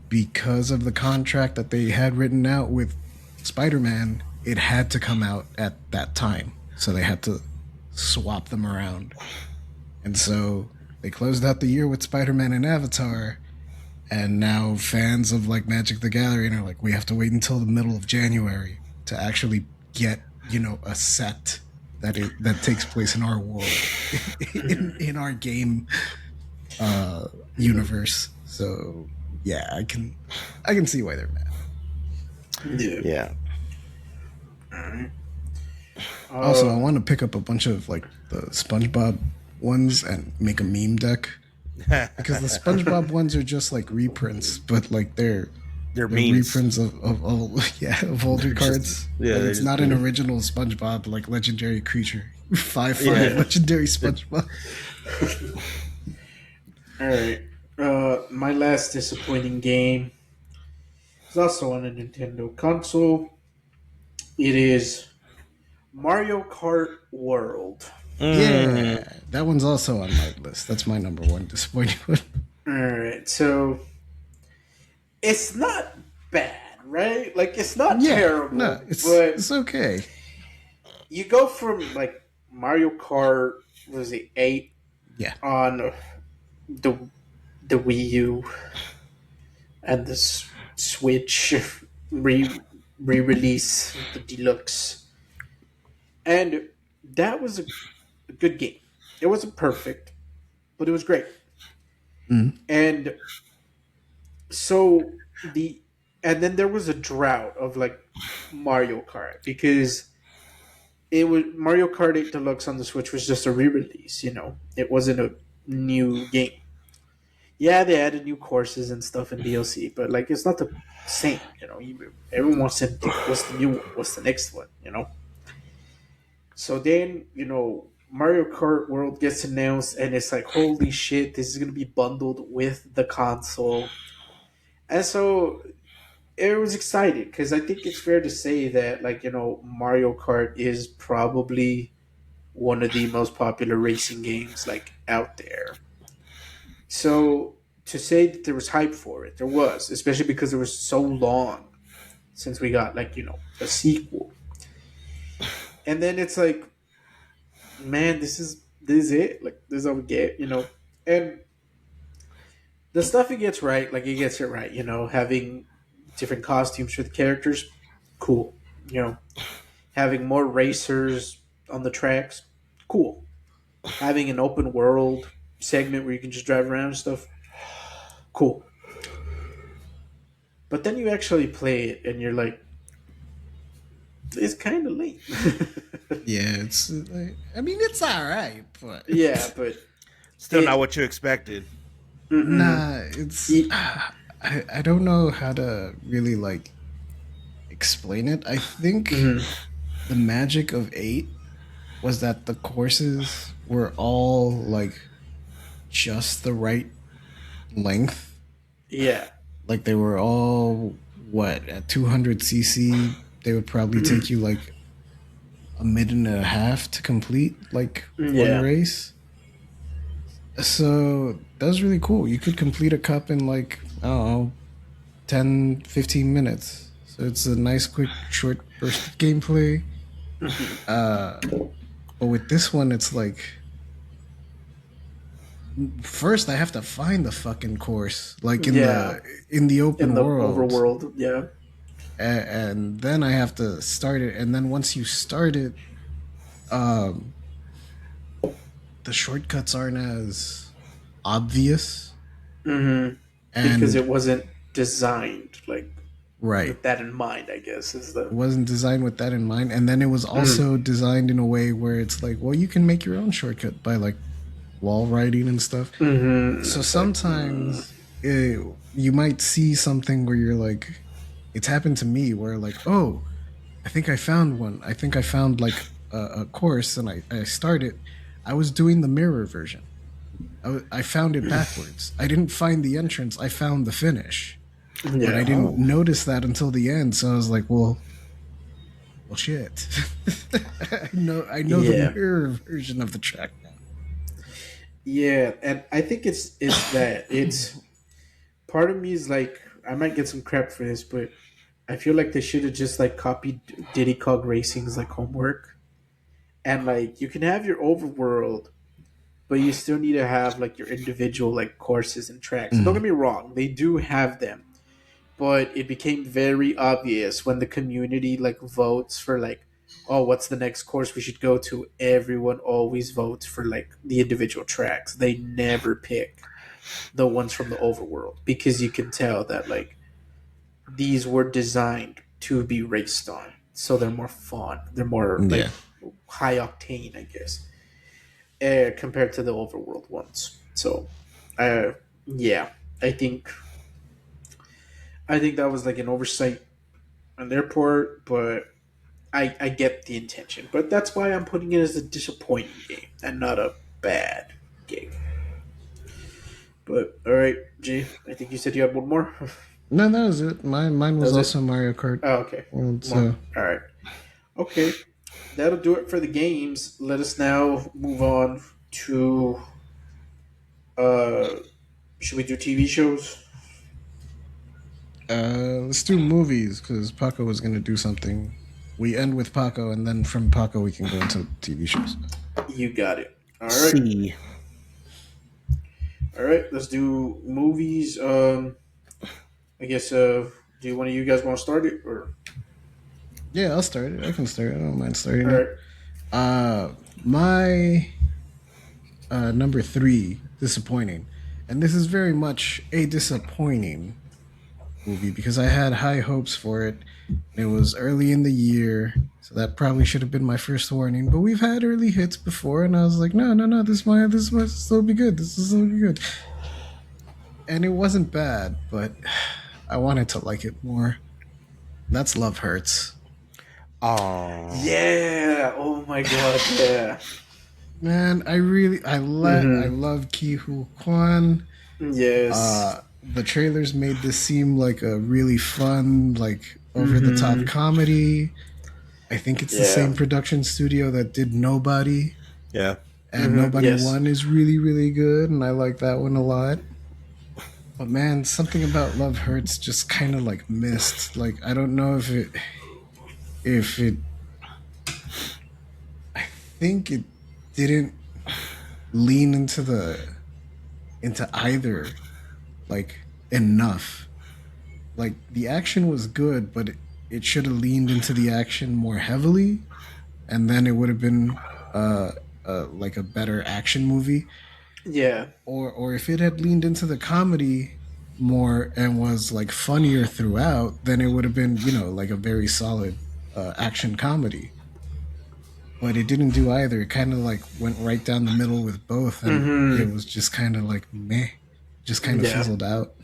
because of the contract that they had written out with Spider-Man, it had to come out at that time. So they had to swap them around. And so they closed out the year with Spider-Man and Avatar, and now fans of like Magic the Gathering are like, we have to wait until the middle of January to actually get, a set that takes place in our world, in our game universe. So yeah, I can see why they're mad. Yeah. yeah. Alright. Also, I Um, want to pick up a bunch of like the SpongeBob ones and make a meme deck because the SpongeBob ones are just like reprints, but like They're they're memes. reprints of all yeah of older cards. Yeah, Like they're it's just not an original SpongeBob like legendary creature 5/5 yeah. legendary SpongeBob. all right. My last disappointing game is also on a Nintendo console. It is Mario Kart World. Mm, Yeah, that one's also on my list. That's my number one disappointing one. All right, so it's not bad, right? Like it's not Yeah, no, terrible, it's but it's okay. you go from like Mario Kart, was it 8 Yeah, on the the Wii U and the Switch re re-release, the deluxe, and that was a good game. It wasn't perfect, but it was great. mm, And so the and then there was a drought of like Mario Kart because it was Mario Kart 8 Deluxe on the Switch was just a re-release, it wasn't a new game. Yeah, they added new courses and stuff in DLC, but like it's not the same. Everyone wants to think, what's the new one? What's the next one? So then, Mario Kart World gets announced, and it's like, holy shit, this is gonna be bundled with the console. And so it was exciting because I think it's fair to say that, like, Mario Kart is probably one of the most popular racing games like out there. So to say that there was hype for it, there was, especially because it was so long since we got, like, a sequel. And then it's like, man, this is it. Like, this is all we get. And the stuff it gets right, like, it gets it right. Having different costumes for the characters, cool. You know, having more racers on the tracks, cool. Having an open world segment where you can just drive around and stuff, cool. But then you actually play it and you're like, it's kind of lame. Yeah, it's like, I mean, it's all right, but Yeah, but Still not it. what you expected. Mm-mm. nah, it's It- I don't know how to really like explain it. I think mhm. the magic of 8 was that the courses were all like just the right length. Yeah. Like they were all what at 200 cc. They would probably take Mhm. you like a minute and a half to complete like one Yeah. race. So that was really cool. You could complete a cup in like, I don't know, 10, 15 minutes. So it's a nice, quick, short burst of gameplay. Mhm. Uh, but with this one, it's like, first I have to find the fucking course, like Yeah. in the In open the world, overworld. Yeah. and then I have to start it. And then once you start it, um, the shortcuts aren't as obvious. hmm Because And it wasn't designed like right, with that in mind, I guess, is it the. wasn't designed with that in mind, and then it was Mm. also designed in a way where it's like, well, you can make your own shortcut by like wall writing and stuff. So It's like, sometimes you might see something where you're like, it's happened to me where like, oh, I think I found one. I think I found like a course, and I started. I was doing the mirror version. I found it backwards. I didn't find the entrance. I found the finish, but I yeah. didn't notice that until the end. So I was like, well, shit. I know the Yeah. mirror version of the track now. Yeah, and I think it's that it's part of me is like, I might get some crap for this, but I feel like they should have just like copied Diddy Kong Racing's like homework, and like you can have your overworld, but you still need to have like your individual like courses and tracks. And don't get Mm. me wrong, they do have them, but it became very obvious when the community like votes for like, oh, what's the next course we should go to, everyone always votes for like the individual tracks. They never pick the ones from the overworld because you can tell that like these were designed to be raced on, so they're more fun, they're more Yeah. like high octane, I guess, compared to the overworld ones. So uh yeah, i think I think that was like an oversight on their part, but I get the intention. But that's why I'm putting it as a disappointing game and not a bad game. But all right, Jay, I think you said you had one more. No, that was it. Mine That was was it. also Mario Kart. Oh, okay. World, One. so All right. Okay, that'll do it for the games. Let us now move on to. Uh, should we do TV shows? let's do movies because Paco was gonna do something. We end with Paco, and then from Paco we can go into TV shows. You got it. All right. See. All right. Let's do movies. I guess. Do one of you guys want to start it or? Yeah, I'll start it. I can start it. I don't mind starting All it. right. My number 3, disappointing, and this is very much a disappointing movie because I had high hopes for it. It was early in the year, so that probably should have been my first warning. But we've had early hits before, and I was like, no, no, no, this might still be good. This will still be good. and it wasn't bad, but I wanted to like it more. That's Love Hurts. Oh, Yeah. Oh my god. Yeah. Man, I Mm-hmm. love Ki Hu Kwan. Yes. The trailers made this seem like a really fun, like over the top Mm-hmm. comedy. I think it's the Yeah. same production studio that did Nobody, yeah. and Mm-hmm. Nobody Yes. One is really, really good, and I like that one a lot. But man, something about Love Hurts just kind of like missed. Like I don't know if it I think it didn't lean into either like enough. Like the action was good, but it should have leaned into the action more heavily, and then it would have been like a better action movie. Yeah. Or if it had leaned into the comedy more and was like funnier throughout, then it would have been like a very solid action comedy. But it didn't do either. It kind of like went right down the middle with both, and it Mm-hmm. was just kind of like meh, just kind of Yeah. fizzled out.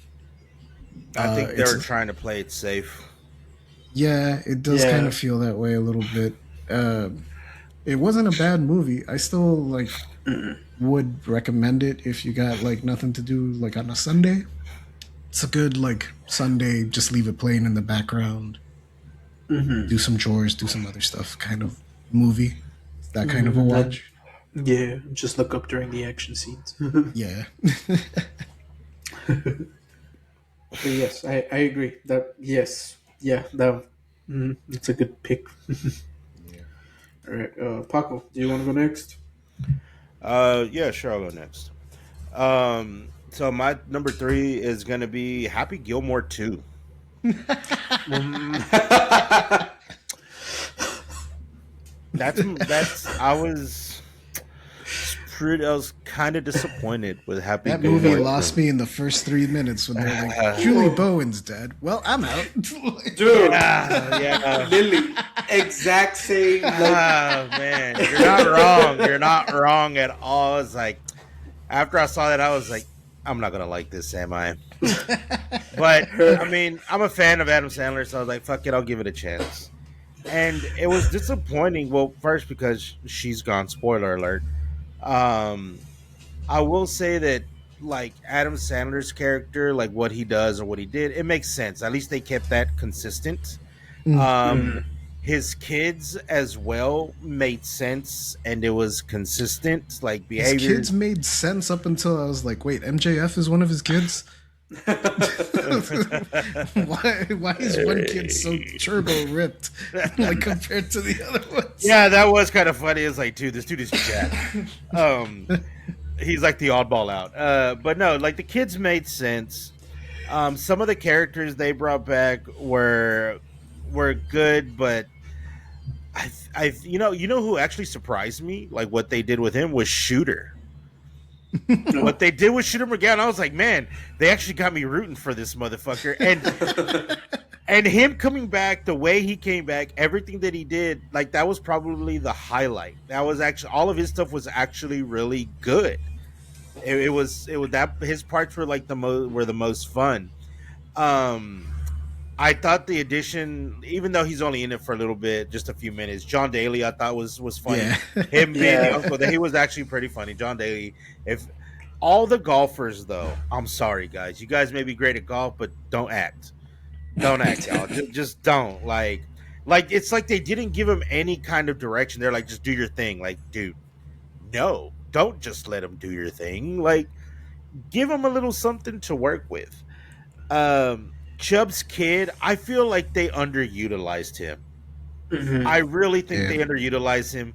I think they It's were trying to play it safe. Yeah, it does kind Yeah. of feel that way a little bit. Uh, it wasn't a bad movie. I still like would recommend it if you got like nothing to do like on a Sunday. It's a good like Sunday, just leave it playing in the background, Mm-hmm. do some chores, do some other stuff kind of movie. It's that kind of a Mm-hmm. watch. Yeah. Just look up during the action scenes. Yeah. But yes, I agree. That yes, yeah, that it's a good pick. Yeah. All right, Paco, do you want to go next? Yeah, sure. I'll go next. So my number three is gonna be Happy Gilmore 2. Mm. That's I was kind of disappointed with Happy That movie Gilmore lost 2. me in the first 3 minutes when they're like, Julie Bowen's dead. Well, I'm out. Dude, Yeah, yeah. Lily, exact same. Like, Oh man, you're not wrong. You're not wrong at all. It's like after I saw that, I was like, I'm not gonna like this, am I? But I her, mean, I'm a fan of Adam Sandler, so I was like, fuck it, I'll give it a chance. And it was disappointing. Well, first because she's gone. Spoiler alert. Um, I will say that like Adam Sandler's character, like what he does or what he did, it makes sense. At least they kept that consistent. Mm. Um, mm, his kids as well made sense and it was consistent, like His kids behaviors. made sense up until I was like, wait, MJF is one of his kids? Why is one kid so turbo ripped like compared to the other ones? Yeah, that was kind of funny. It's like, dude, this dude is jacked. Um, he's like the oddball out. But no, like the kids made sense. Some of the characters they brought back were good, but you know who actually surprised me? Like what they did with him was Shooter. What no. they did with Shooter McGowan, I was like, man, they actually got me rooting for this motherfucker. And him coming back, the way he came back, everything that he did, like that was probably the highlight. That was actually all of his stuff was actually really good. It was that his parts were like the most fun. Um, I thought the addition, even though he's only in it for a little bit, just a few minutes, John Daly, I thought was funny. Yeah. Him being the Yeah. uncle, that he was actually pretty funny. John Daly. If all the golfers, though, I'm sorry, guys, you guys may be great at golf, but don't act, y'all. Just don't like it's like they didn't give him any kind of direction. They're like, just do your thing. Like, dude, no, don't just let him do your thing. Like, give him a little something to work with. Chubb's kid, I feel like they underutilized him. I Hmm. really think Yeah. they underutilized him.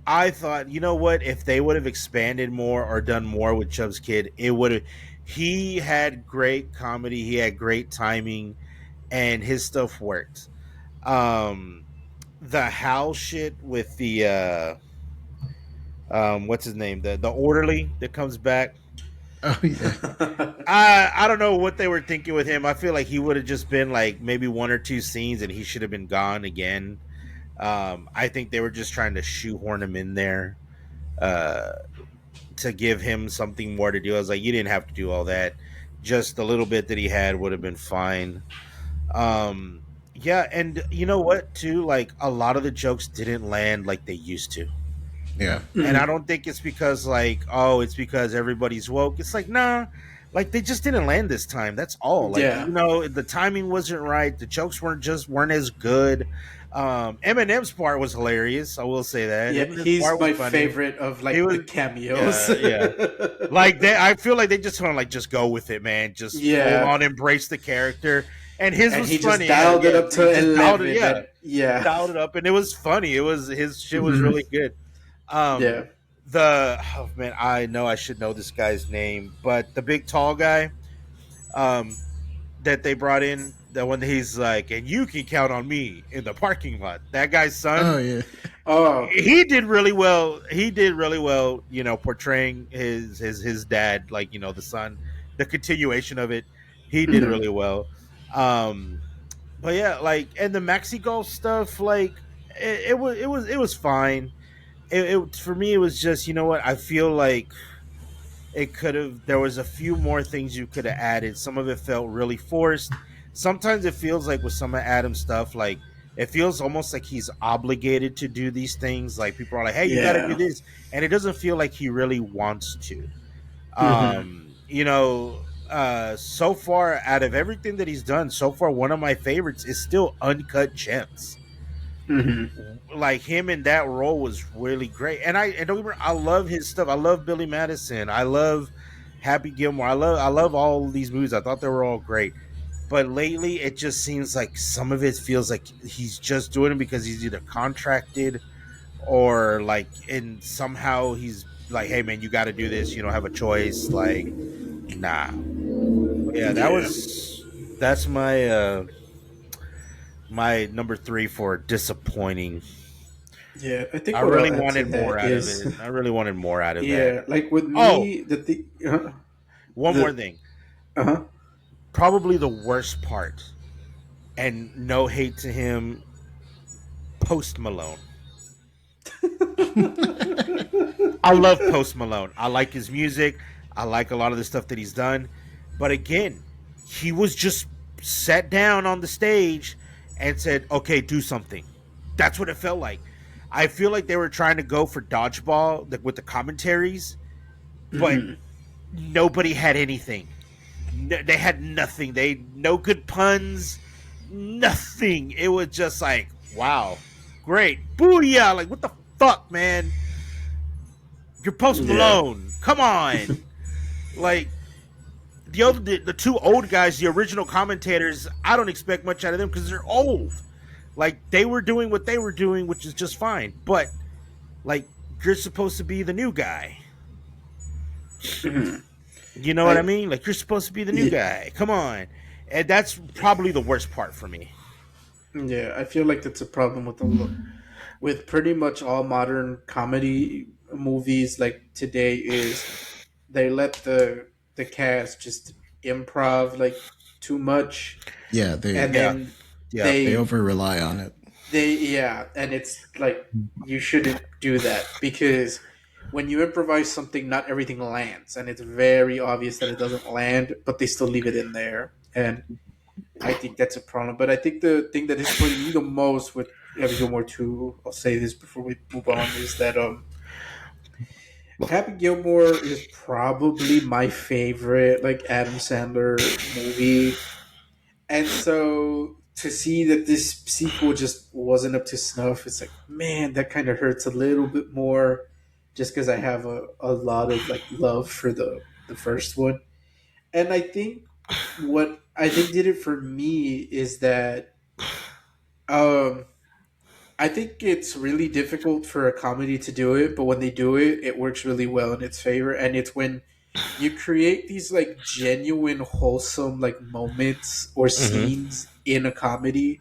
I thought, you know what, if they would have expanded more or done more with Chubb's kid, it would have. He had great comedy, he had great timing, and his stuff worked. Um, the Hal shit with the what's his name, the orderly that comes back. Oh yeah. I don't know what they were thinking with him. I feel like he would have just been like maybe one or two scenes, and he should have been gone again. I think they were just trying to shoehorn him in there uh, to give him something more to do. I was like, you didn't have to do all that. Just the little bit that he had would have been fine. Yeah, and you know what too? Like a lot of the jokes didn't land like they used to. Yeah. And I Mhm. don't think it's because like, oh, it's because everybody's woke. It's like, nah, like they just didn't land this time. That's all. Like, Yeah. the timing wasn't right. The jokes weren't as good. Eminem's part was hilarious. I will say that. Yeah, Eminem's he's part was my funny. favorite of He like the was cameos. yeah. Like they I feel like they just want to like just go with it, man. Just full Yeah, on embrace the character. And his and was he just funny. dialed it Yeah, up he to just dialed it, 11 yeah. and yeah. Dialed it up and it was funny. It was his shit was Mhm. really good. Um, Yeah. the oh man, I know I should know this guy's name, but the big tall guy, um, that they brought in, the one that he's like, and you can count on me in the parking lot. That guy's Oh son, yeah. Oh. he did really well. He did really well, portraying his dad, like the son, the continuation of it. He did Mhm. really well. Um, but yeah, like and the Maxi Golf stuff, like it was fine. It for me it was just what I feel like it could have there was a few more things you could have added. Some of it felt really forced. Sometimes it feels like with some of Adam's stuff, like it feels almost like he's obligated to do these things. Like people are like, "Hey, you got to do Yeah. this," and it doesn't feel like he really wants to. Mhm. So far out of everything that he's done so far, one of my favorites is still Uncut Gems. Mhm. Like him in that role was really great. And don't get me wrong, I love his stuff. I love Billy Madison. I love Happy Gilmore. I love all these movies. I thought they were all great. But lately it just seems like some of it feels like he's just doing it because he's either contracted or like and somehow he's like, hey man, you gotta do this, you don't have a choice. Like, nah. But yeah, Yeah. that's my number three for disappointing. Yeah. I think I what I'll really add to wanted more that out of is it. I really wanted more out of that. yeah, like with Oh, me, one more the thing. uh-huh. Probably the worst part, and no hate to him, Post Malone. I love Post Malone. I like his music. I like a lot of the stuff that he's done. But again, he was just sat down on the stage and said, okay, do something. That's what it felt like. I feel like they were trying to go for dodgeball with the commentaries, but Mhm. nobody had anything. No, they had nothing. They no good puns, nothing. It was just like, wow, great, booyah! Like what the fuck, man? You're Post Yeah. Malone. Come on, like the two old guys, the original commentators. I don't expect much out of them because they're old. Like they were doing what they were doing, which is just fine. But like you're supposed to be the new guy. Mhm. You know what I I mean? Like you're supposed to be the new yeah, guy. Come on. And that's probably the worst part for me. yeah, I feel like that's a problem with with pretty much all modern comedy movies like today is they let the cast just improv like too much, Yeah, and Yeah. then Yeah. they they over rely on it. yeah, and it's like you shouldn't do that because when you improvise something, not everything lands, and it's very obvious that it doesn't land, but they still leave it in there, and I think that's a problem. But I think the thing that disappointed me the most with Happy Gilmore 2, I'll say this before we move on, is that Happy Gilmore is probably my favorite like Adam Sandler movie. And so to see that this sequel just wasn't up to snuff, it's like, man, that kind of hurts a little bit more just because I have a lot of like love for the first one. And I think what I think did it for me is that um I think it's really difficult for a comedy to do it, but when they do it, it works really well in its favor. And it's when you create these like genuine, wholesome like moments or Hmm. scenes in a comedy.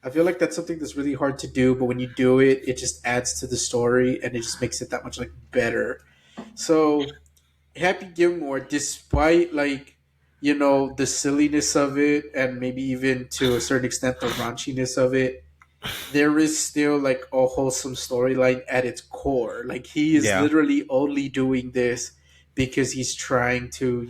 I feel like that's something that's really hard to do, but when you do it, it just adds to the story and it just makes it that much like better. So Happy Gilmore, despite like the silliness of it and maybe even to a certain extent the raunchiness of it, there is still like a wholesome storyline at its core. Like he is Yeah. literally only doing this because he's trying to,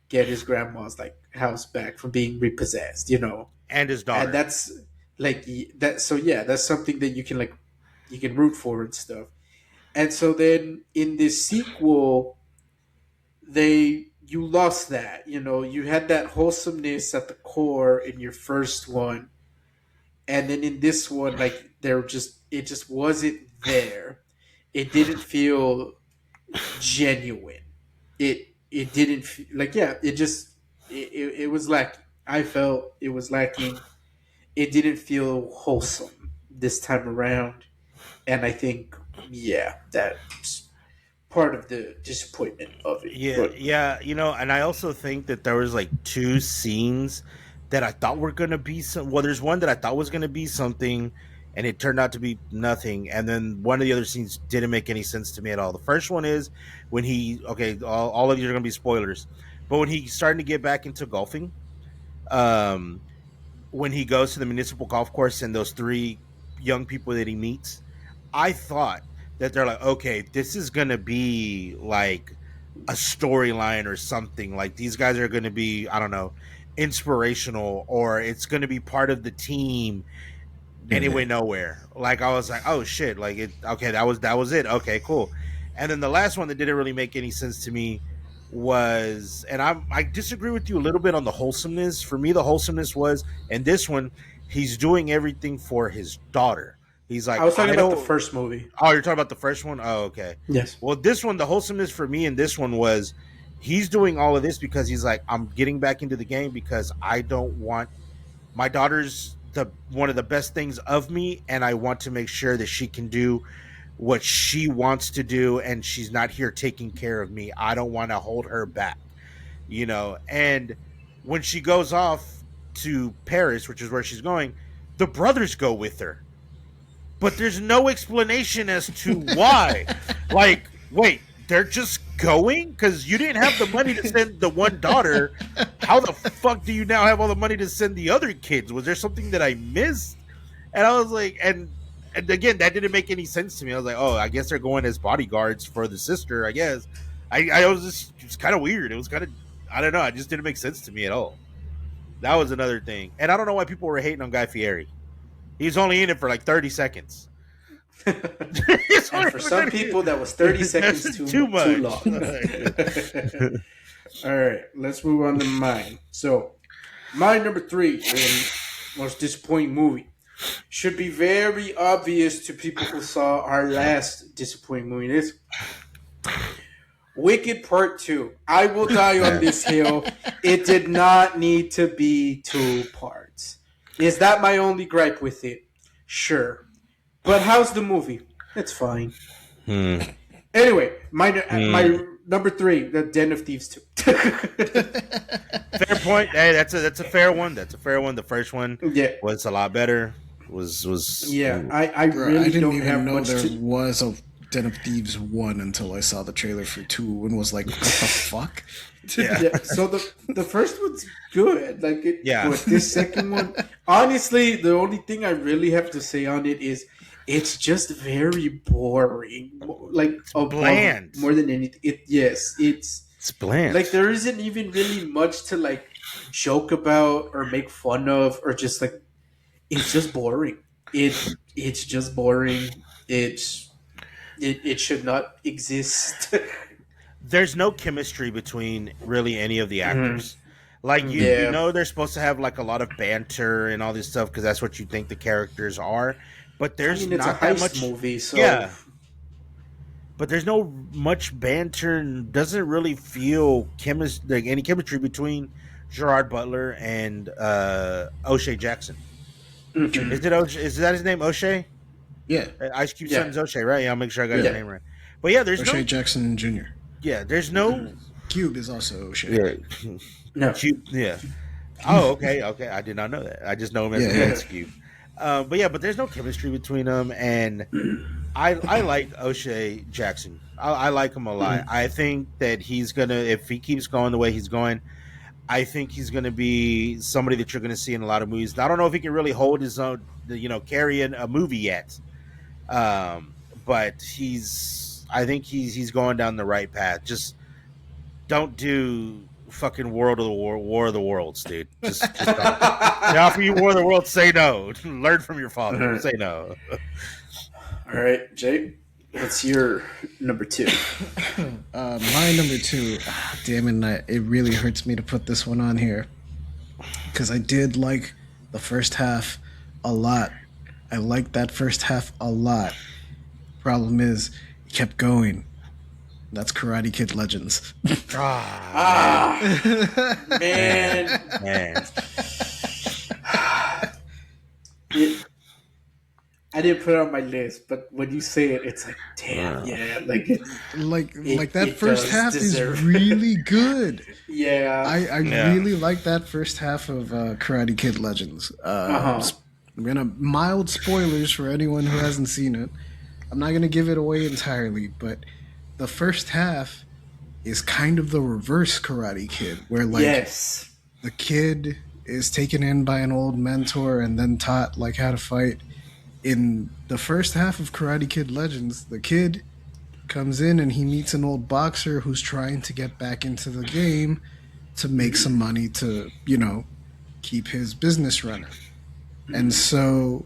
get his grandma's like house back from being repossessed, you know. And his And daughter. that's like that. So yeah, that's something that you can root for and stuff. And so then in this sequel, you lost that. You know, you had that wholesomeness at the core in your first one, and then in this one, like it just wasn't there. It didn't feel genuine. It didn't feel, like, yeah. It was lacking. I felt it was lacking. It didn't feel wholesome this time around, and I think, yeah, that's part of the disappointment of it. Yeah, But yeah, and I also think that there was like two scenes that I thought were gonna be some. Well, there's one that I thought was gonna be something, and it turned out to be nothing. And then one of the other scenes didn't make any sense to me at all. The first one is when all of these are gonna be spoilers, but when he's starting to get back into golfing, um, when he goes to the municipal golf course and those three young people that he meets, I thought that they're like, okay, this is gonna be like a storyline or something. Like these guys are gonna be, I don't know, inspirational, or it's gonna be part of the team. Anyway, nowhere. Like I was like, oh shit, like it. Okay, that was it. Okay, cool. And then the last one that didn't really make any sense to me was, and I disagree with you a little bit on the wholesomeness. For me, the wholesomeness was, and this one, he's doing everything for his daughter. He's I like, was talking I about the don't. first movie. Oh, you're talking about the first one? Oh, okay. Yes. Well, this one, the wholesomeness for me in this one was he's doing all of this because he's like, I'm getting back into the game because I don't want my daughter's the one of the best things of me, and I want to make sure that she can do what she wants to do, and she's not here taking care of me. I don't want to hold her back, And when she goes off to Paris, which is where she's going, the brothers go with her, but there's no explanation as to why. Like, wait, they're just going because you didn't have the money to send the one daughter. How the fuck do you now have all the money to send the other kids? Was there something that I missed? And I was like, and again, that didn't make any sense to me. I was like, oh, I guess they're going as bodyguards for the sister. I guess I was just, it was kind of weird. It was kind of, I don't know. It just didn't make sense to me at all. That was another thing, and I don't know why people were hating on Guy Fieri. He's only in it for like 30 seconds. And for some people, that was 30 seconds too much. long. All right, let's move on to mine. So, my number 3 in most disappointing movie should be very obvious to people who saw our last disappointing movie. This Wicked Part 2. I will die on this hill. It did not need to be 2 parts. Is that my only gripe with it? Sure. But how's the movie? It's fine. Anyway, my number 3, The Den of Thieves 2. Fair point. Hey, that's a fair one. That's a fair one. The first one was a lot better. Was yeah. I really I didn't don't even have know much there to. was a Den of Thieves 1 until I saw the trailer for 2 and was like, what the fuck? Yeah. So the first one's good. Like it. Yeah. But this second one, honestly, the only thing I really have to say on it is it's just very boring. Like bland. More than anything. It's bland. Like there isn't even really much to like joke about or make fun of or just like it's just boring. It's just boring. It should not exist. There's no chemistry between really any of the actors. Like you know they're supposed to have like a lot of banter and all this stuff because that's what you think the characters are. But there's it's not a that heist much movie, so yeah. But there's no much banter and doesn't really feel like any chemistry between Gerard Butler and O'Shea Jackson. Is that his name, O'Shea? Yeah. Ice Cube's son's O'Shea, right? Yeah, I'll make sure I got his name right. But yeah, there's O'Shea Jackson Jr. Yeah, there's no Cube is also O'Shea. Yeah. No. Cube, yeah. Oh, okay. I did not know that. I just know him as Ice Cube. But there's no chemistry between them, and I like O'Shea Jackson. I like him a lot. I think that he's gonna, if he keeps going the way he's going, I think he's gonna be somebody that you're gonna see in a lot of movies. I don't know if he can really hold his own, carry a movie yet. But I think he's going down the right path. Just don't do fucking War of the Worlds, dude. Just don't. They offer you War of the Worlds, say no. Learn from your All father. right. Say no. All right, Jay. What's your number two? My number two. Damn it! It really hurts me to put this one on here because I did like the first half a lot. I liked that first half a lot. Problem is, it kept going. That's Karate Kid Legends. Ah, man, Man, man. it, I didn't put it on my list, but when you say it, it's like, damn, yeah, like like that it first does half deserve- is really good. yeah, I Yeah. really like that first half of Karate Kid Legends. Uh-huh. I'm gonna mild spoilers for anyone who hasn't seen it. I'm not gonna give it away entirely, but the first half is kind of the reverse Karate Kid, where like yes, the kid is taken in by an old mentor and then taught like how to fight. In the first half of Karate Kid Legends, the kid comes in and he meets an old boxer who's trying to get back into the game to make some money to, keep his business running. And so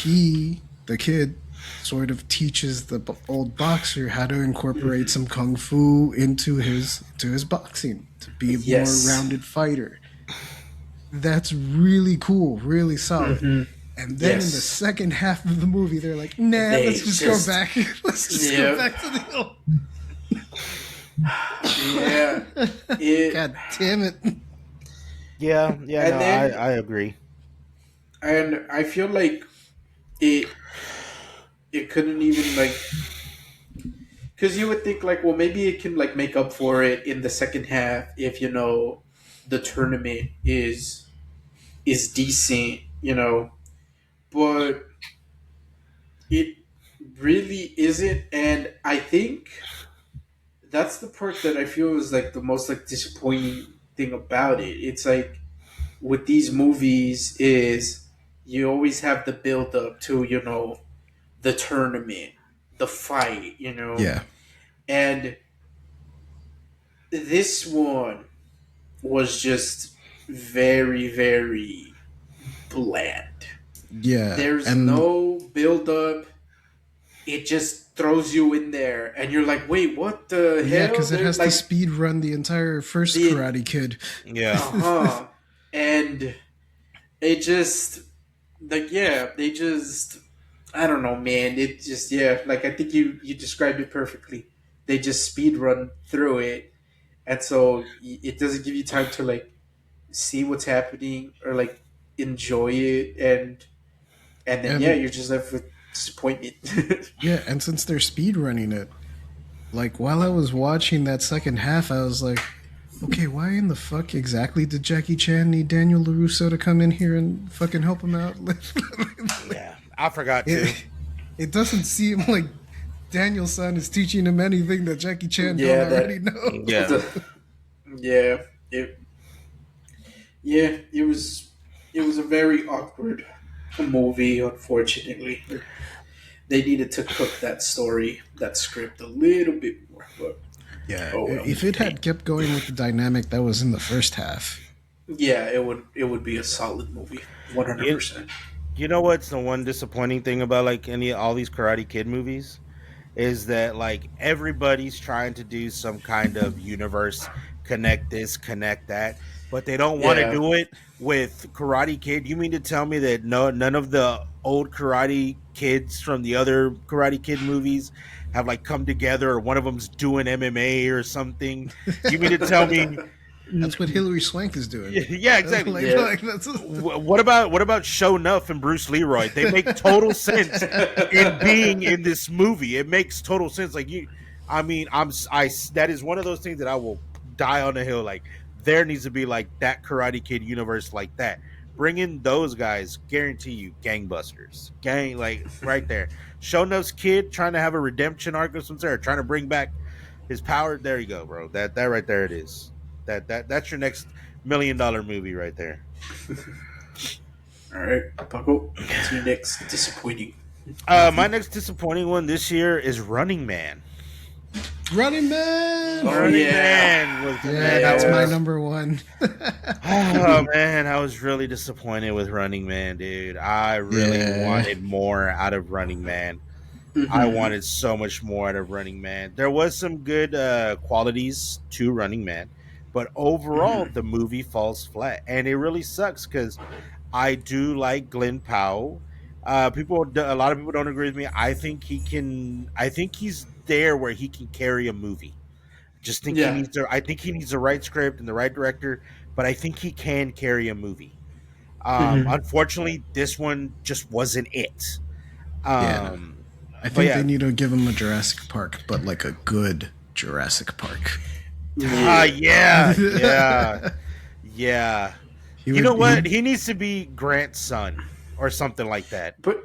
the kid, sort of teaches the old boxer how to incorporate some kung fu into his boxing to be a more Yes. rounded fighter. That's really cool, really solid. And then in the Yes. second half of the movie, they're like, "Nah, They let's just just- go back. Let's just Yeah. go back to the old." yeah, it, God damn it! Yeah, And no, then- I agree. and I feel like it couldn't even like because you would think like, well, maybe it can like make up for it in the second half if the tournament is decent, but it really isn't, and I think that's the part that I feel is like the most like disappointing thing about it. It's like with these movies is you always have the build up to the tournament, the fight, Yeah, and this one was just very very bland. yeah, There's and no build up. It just throws you in there, and you're like, "Wait, what the yeah, hell?" because it has like, to speed run the entire first The- Karate Kid. Yeah. uh-huh. And it just like they just I don't know, man. It just like I think you described it perfectly. They just speed run through it, and so it doesn't give you time to like see what's happening or like enjoy it, and then And- you're just left with disappointment. Yeah, and since they're speed running it, like while I was watching that second half, I was like, okay, why in the fuck exactly did Jackie Chan need Daniel LaRusso to come in here and fucking help him out? Yeah, I forgot to. It doesn't seem like Daniel's son is teaching him anything that Jackie Chan Yeah, don't already know. Yeah. yeah, it it was a very awkward movie. Unfortunately, they needed to cook that script a little bit more. But Yeah, Oh, well. if it had kept going with the dynamic that was in the first half, yeah, it would be a solid movie, 100%. You know what's the one disappointing thing about like all these Karate Kid movies is that like everybody's trying to do some kind of universe, connect this, connect that, but they don't want to Yeah. do it with Karate Kid. You mean to tell me that none of the old Karate Kids from the other Karate Kid movies have like come together, or one of them's doing MMA or something? You mean to tell me? that's what Hilary Swank is doing. Yeah, exactly. Like, Yeah. like, that's What about Show Nuff and Bruce Leroy? They make total sense in being in this movie. It makes total sense. Like that is one of those things that I will die on the hill. Like there needs to be like that Karate Kid universe like that. Bring in those guys, guarantee you gangbusters. Like right there. Show Nuff's kid trying to have a redemption arc of some sort, trying to bring back his power. There you go, bro. That right there it is. That's your next $1 million movie right there. All right, Paco, what's your next disappointing? My next disappointing one this year is Running Man. Running Man. Oh Running yeah, Man was the Yeah, man. I that's my yeah. was. number one. Oh man, I was really disappointed with Running Man, dude. I really Yeah. wanted more out of Running Man. I Hmm. wanted so much more out of Running Man. There was some good qualities to Running Man, but overall Hmm. the movie falls flat, and it really sucks because I do like Glenn Powell. A lot of people don't agree with me. I think he can. I think he's there where he can carry a movie. Just think he Yeah. needs to. I think he needs the right script and the right director, but I think he can carry a movie. Hmm. Unfortunately, this one just wasn't it. Yeah, no. I But think yeah, they need to give him a Jurassic Park, but like a good Jurassic Park. Yeah. yeah, yeah, yeah. he You know would what? he He needs to be Grant's son or something like that. But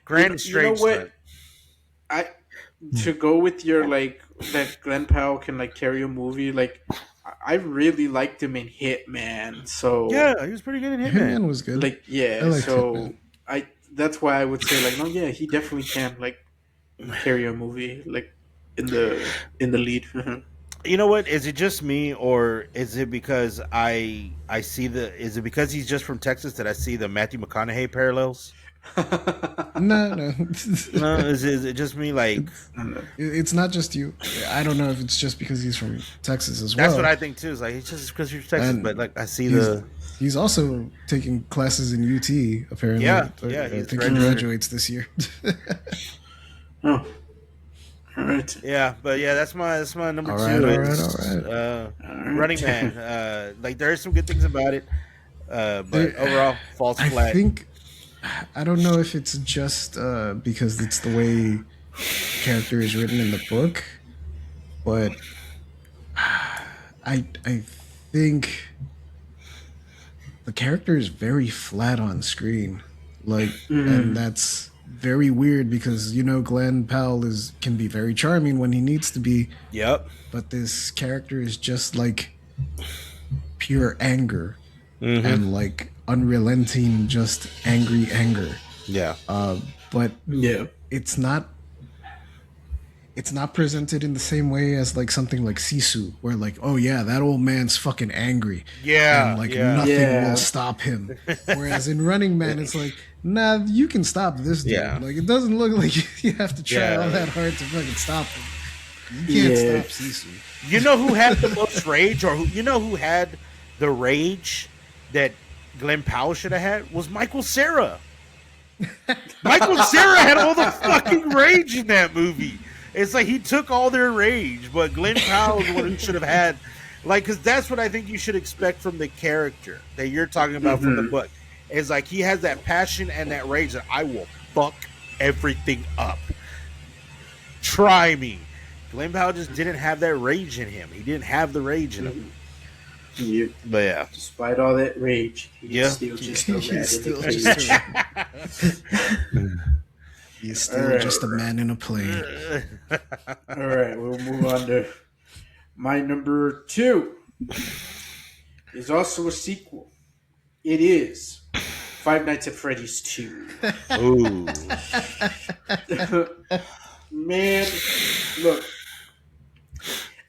Grant and you know Strange what? son. I to go with your like that Glenn Powell can like carry a movie. Like I really liked him in Hitman. So Yeah, he was pretty good in Hitman. Hitman was good. like I yeah. liked Hitman. So I that's why I would say like no yeah he definitely can like carry a movie like in the lead. You know what? Is it just me, or is it because I see the? Is it because he's just from Texas that I see the Matthew McConaughey parallels? No, no. No, is it just me? Like it's it's not just you. I don't know if it's just because he's from Texas as that's what well, I think too. Is like it's just because you're from Texas, but and like I see he's the he's also taking classes in UT. yeah Apparently, yeah I he's think he registered. graduates this year. Oh, all right, Yeah, but yeah, that's my number All right, two all right, all is right. all Running right. Man. Like there are some good things about it, but There, overall falls I flat. think I don't know if it's just because it's the way the character is written in the book, but I think the character is very flat on screen, like, and Mm, that's very weird because Glenn Powell is can be very charming when he needs to be, Yep. but this character is just like pure anger Mm-hmm. and like unrelenting, just angry anger. Yeah. But yeah. it's not it's not presented in the same way as like something like Sisu, where like, oh yeah, that old man's fucking angry, and Yeah. like Yeah. nothing will Yeah. stop him. Whereas in Running Man, it's like, nah, you can stop this dude. Yeah. Like it doesn't look like you have to try all Yeah. that hard to fucking stop him. You can't Yeah. stop Sisu. You know who had the most rage, or you know who had the rage that Glenn Powell should have had was Michael Cera. Michael Cera had all the fucking rage in that movie. It's like he took all their rage, but Glenn Powell is the one who should have had, like, because that's what I think you should expect from the character that you're talking about from the Hmm. book. Is like he has that passion and that rage that I will fuck everything up. Try me. Glenn Powell just didn't have that rage in him. He didn't have the rage in him. You, But yeah, despite all that rage, he's yeah. still just a rat He's in still a just cage. he's All still right, just a man in a plane. all right. We'll move on to my number two. Is also a sequel. It is Five Nights at Freddy's 2. Ooh. Man, look,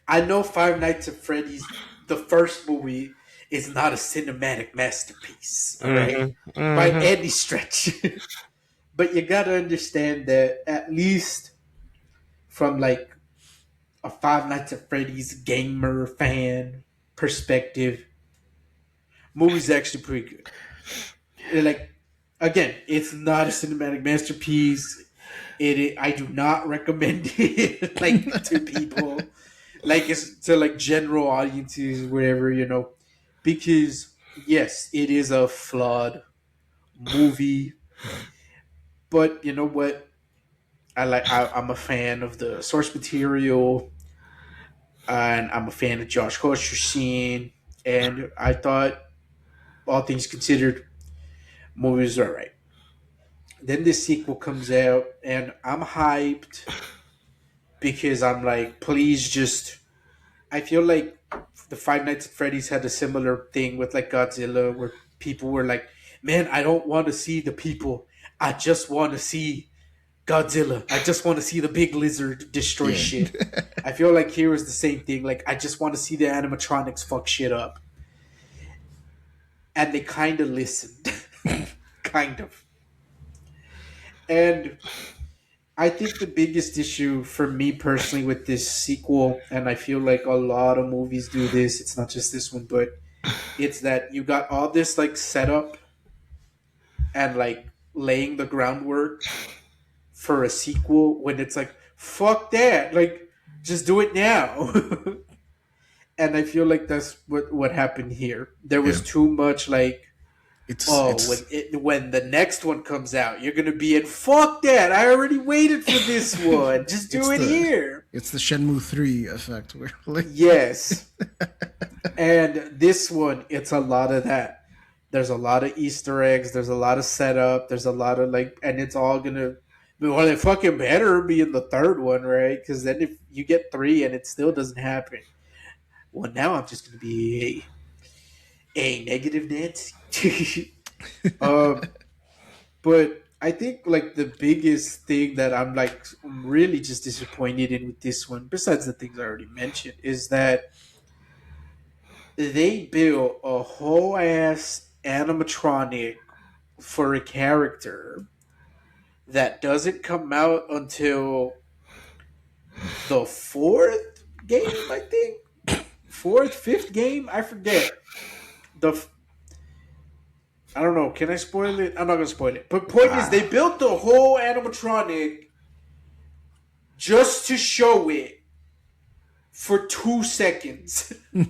I know Five Nights at Freddy's, the first movie, is not a cinematic masterpiece, all right? By Mm-hmm. any stretch. But you gotta understand that at least from like a Five Nights at Freddy's gamer fan perspective, movie's actually pretty good. Like again, it's not a cinematic masterpiece. I do not recommend it like to people, like it's to like general audiences, wherever because yes, it is a flawed movie, but you know what? I'm a fan of the source material, and I'm a fan of Josh Hutcherson, and I thought all things considered, movies are right. Then this sequel comes out, and I'm hyped because I'm like, please just. I feel like the Five Nights at Freddy's had a similar thing with like Godzilla, where people were like, "Man, I don't want to see the people. I just want to see Godzilla. I just want to see the big lizard destroy Yeah. shit. I feel like here is the same thing. Like I just want to see the animatronics fuck shit up, and they kind of listened, kind of. And I think the biggest issue for me personally with this sequel, and I feel like a lot of movies do this. It's not just this one, but it's that you got all this like setup and like laying the groundwork for a sequel when it's like fuck that, like just do it now. And I feel like that's what happened here. There Yeah. was too much like, It's oh, when the next one comes out, you're gonna be in. Fuck that! I already waited for this one. Just do it's it the here. it's the Shenmue 3 effect where like Yes, and this one, it's a lot of that. There's a lot of Easter eggs. There's a lot of setup. There's a lot of like, and it's all gonna. Well, it fucking better be in the third one, right? Because then if you get three and it still doesn't happen, well, now I'm just gonna be a negative Nancy. um, but I think like the biggest thing that I'm really just disappointed in with this one, besides the things I already mentioned, is that they built a whole ass animatronic for a character that doesn't come out until the fourth game, I think. Fourth, fifth game? I forget. I don't know. Can I spoil it? I'm not gonna spoil it. But point is, they built the whole animatronic just to show it for 2 seconds, and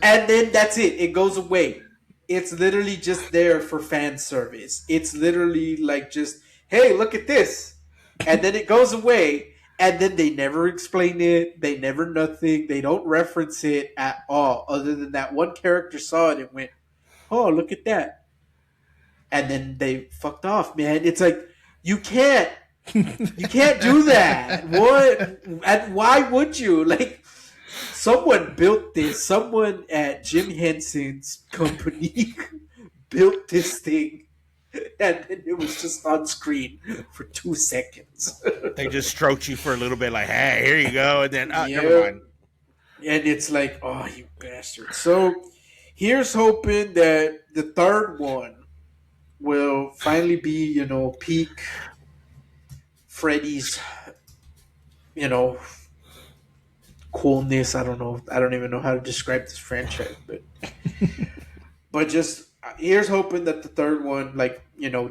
then that's it. It goes away. It's literally just there for fan service. It's literally like just, hey, look at this, and then it goes away, and then they never explain it. They never nothing. They don't reference it at all, other than that one character saw it and went, oh, look at that. And then they fucked off, man. It's like you can't do that. What? And why would you? Like someone built this. Someone at Jim Henson's company built this thing, and then it was just on screen for 2 seconds. They just stroked you for a little bit, like, "Hey, here you go," and then never Yeah. mind. And it's like, oh, you bastard. So here's hoping that the third one will finally be, peak Freddy's, you know, coolness. I don't know. I don't even know how to describe this franchise, but just here's hoping that the third one, like,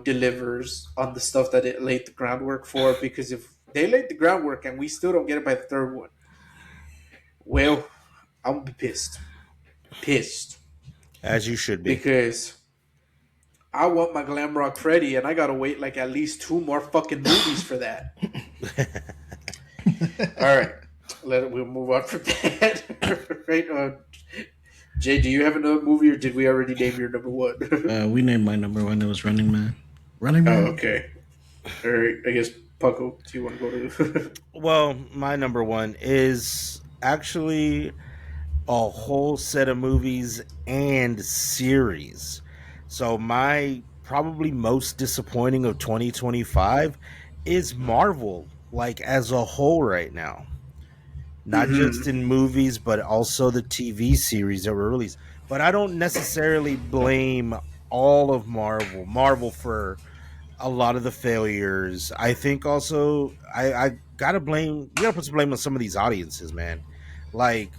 delivers on the stuff that it laid the groundwork for. Because if they laid the groundwork and we still don't get it by the third one, well, I'm gonna be pissed As you should be. because I want my glam rock Freddy, and I gotta wait like at least 2 more fucking movies for that. All right, we'll move on from that. Right? Jay, do you have another movie, or did we already name your number one? we named my number one. It was Running Man. Running Oh, Man. okay. All right. I guess Paco, do you want to go to? Well, my number one is actually a whole set of movies and series. So my probably most disappointing of 2025 is Marvel, like as a whole right now. Not just in movies, but also the TV series that were released. But I don't necessarily blame all of Marvel for a lot of the failures. I think also I gotta blame, you gotta put some blame on some of these audiences, man. Like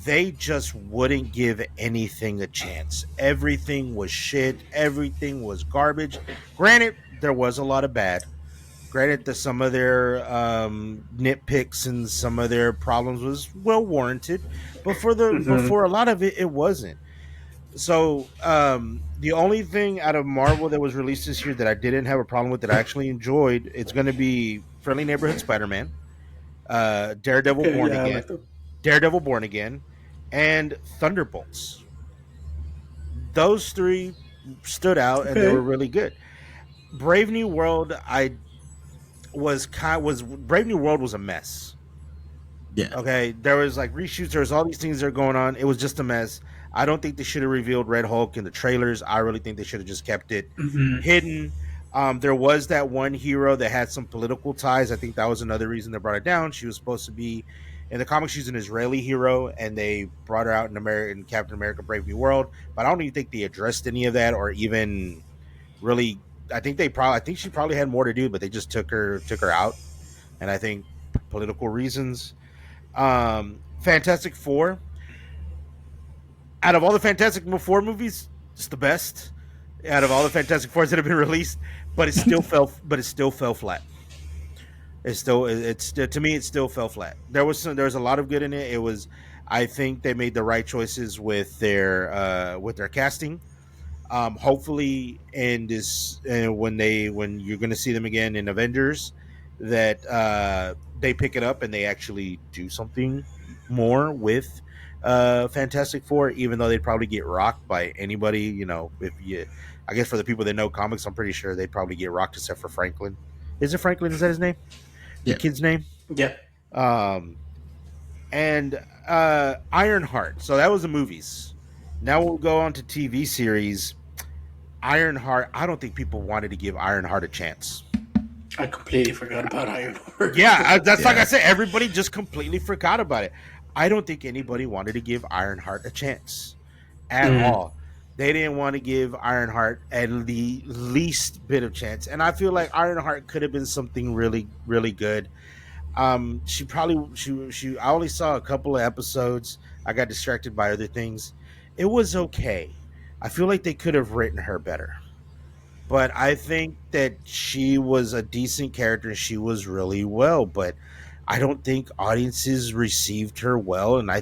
they just wouldn't give anything a chance. Everything was shit. Everything was garbage. Granted, there was a lot of bad. Granted that some of their nitpicks and some of their problems was well warranted, but for a lot of it, it wasn't. So the only thing out of Marvel that was released this year that I didn't have a problem with, that I actually enjoyed, it's going to be Friendly Neighborhood Spider-Man, Daredevil Okay, Born yeah, I Again, like them. Daredevil Born Again, and Thunderbolts. Those three stood out and they Okay. were really good. Brave New World, I was Brave New World was a mess. Yeah. Okay, there was like reshoots. There was all these things that are going on. It was just a mess. I don't think they should have revealed Red Hulk in the trailers. I really think they should have just kept it Mhm. hidden. There was that one hero that had some political ties. I think that was another reason they brought it down. She was supposed to be in the comics. She's an Israeli hero, and they brought her out in American Captain America: Brave New World. But I don't even think they addressed any of that, or even really. I think they probably. I think she probably had more to do, but they just took her out, and I think political reasons. Fantastic Four. Out of all the Fantastic Four movies, it's the best. Out of all the Fantastic Fours that have been released, but it still fell. But it still fell flat. It's to me it still fell flat. There was a lot of good in it. It was, I think they made the right choices with their casting. Hopefully, in this when you're going to see them again in Avengers, that they pick it up and they actually do something more with Fantastic Four, even though they'd probably get rocked by anybody. If you, I guess for the people that know comics, I'm pretty sure they'd probably get rocked except for Franklin. Is it Franklin? Is that his name? The Yeah. kid's name? Yeah. Um, and Ironheart. So that was the movies. Now we'll go on to TV series. Ironheart. I don't think people wanted to give Ironheart a chance. I completely forgot about Ironheart. Yeah, that's like I Yeah. said. Everybody just completely forgot about it. I don't think anybody wanted to give Ironheart a chance at Mm. all. They didn't want to give Ironheart at the least bit of chance, and I feel like Ironheart could have been something really, really good. She probably she. I only saw a couple of episodes. I got distracted by other things. It was okay. I feel like they could have written her better, but I think that she was a decent character. She was really well, but I don't think audiences received her well, and I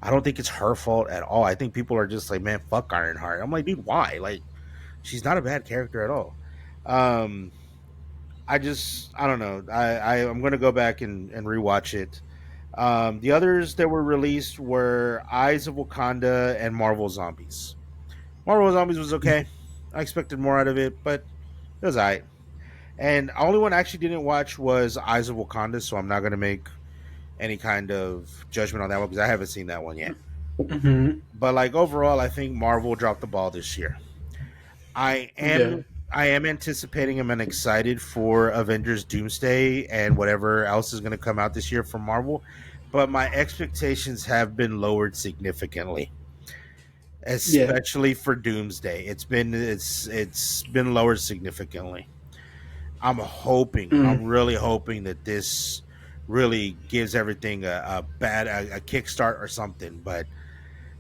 don't think it's her fault at all. I think people are just like, man, fuck Ironheart. I'm like, dude, why? Like, she's not a bad character at all. Um, I don't know. I'm gonna go back and rewatch it. The others that were released were Eyes of Wakanda and Marvel Zombies. Marvel Zombies was okay. I expected more out of it, but it was alright. And the only one I actually didn't watch was Eyes of Wakanda, so I'm not gonna make any kind of judgment on that one because I haven't seen that one yet. Hmm. But like overall, I think Marvel dropped the ball this year. I Yeah. am I am anticipating. I'm excited for Avengers Doomsday and whatever else is going to come out this year from Marvel, but my expectations have been lowered significantly, Yeah. especially for Doomsday. It's been lowered significantly. I'm Mm. really hoping that this really gives everything a kickstart or something. But Are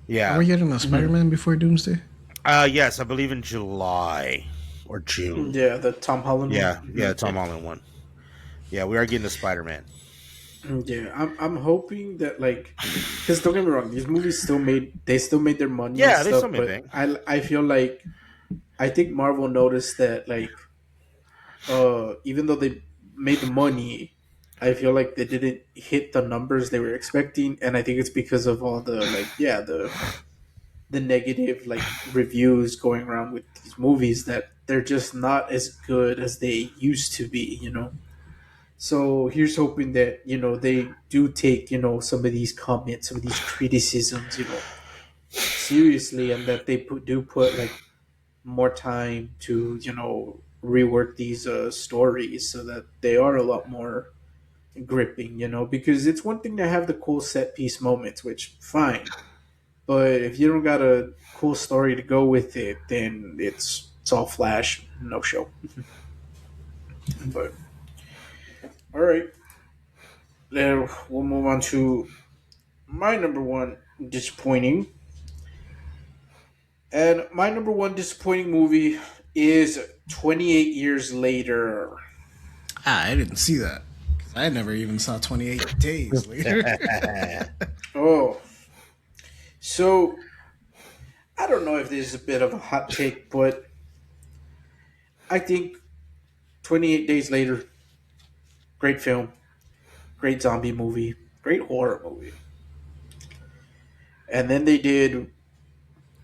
yeah, we getting a Hmm. Spider-Man before Doomsday? yes, I believe in July or June. Yeah, the Tom Holland one. Yeah, yeah, Tom Holland one. Yeah, we are getting the Spider Man. Yeah, I'm hoping that like, because don't get me wrong, these movies still made their money and Yeah, they still stuff, made but bank. I feel like I think Marvel noticed that like even though they made the money, I feel like they didn't hit the numbers they were expecting, and I think it's because of all the like the negative like reviews going around with these movies that they're just not as good as they used to be. So here's hoping that they do take some of these comments, some of these criticisms, seriously, and that they do put like more time to rework these stories so that they are a lot more gripping. Because it's one thing to have the cool set piece moments, which fine, but if you don't got a cool story to go with it, then it's all flash, no show. But all right, then we'll move on to my number one disappointing. And my number one disappointing movie is 28 Years Later. Ah, I didn't see that. 'Cause I never even saw 28 Days Later. Oh, so I don't know if this is a bit of a hot take, but I think 28 Days Later, great film, great zombie movie, great horror movie. And then they did,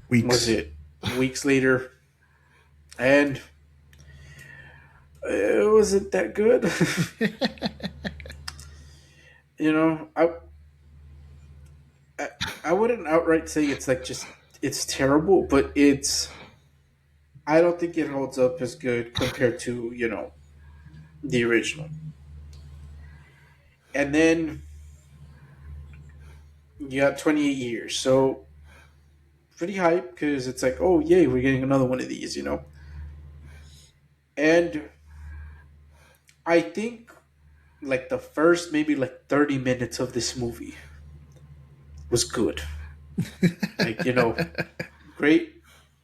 was Weeks. it Weeks Later? And it wasn't that good. you know, I, I wouldn't outright say it's like just it's terrible, but I don't think it holds up as good compared to the original. And then you got 28 years, so pretty hype because it's like, oh yay, we're getting another one of these. And I think like the first maybe like 30 minutes of this movie was good. Like great,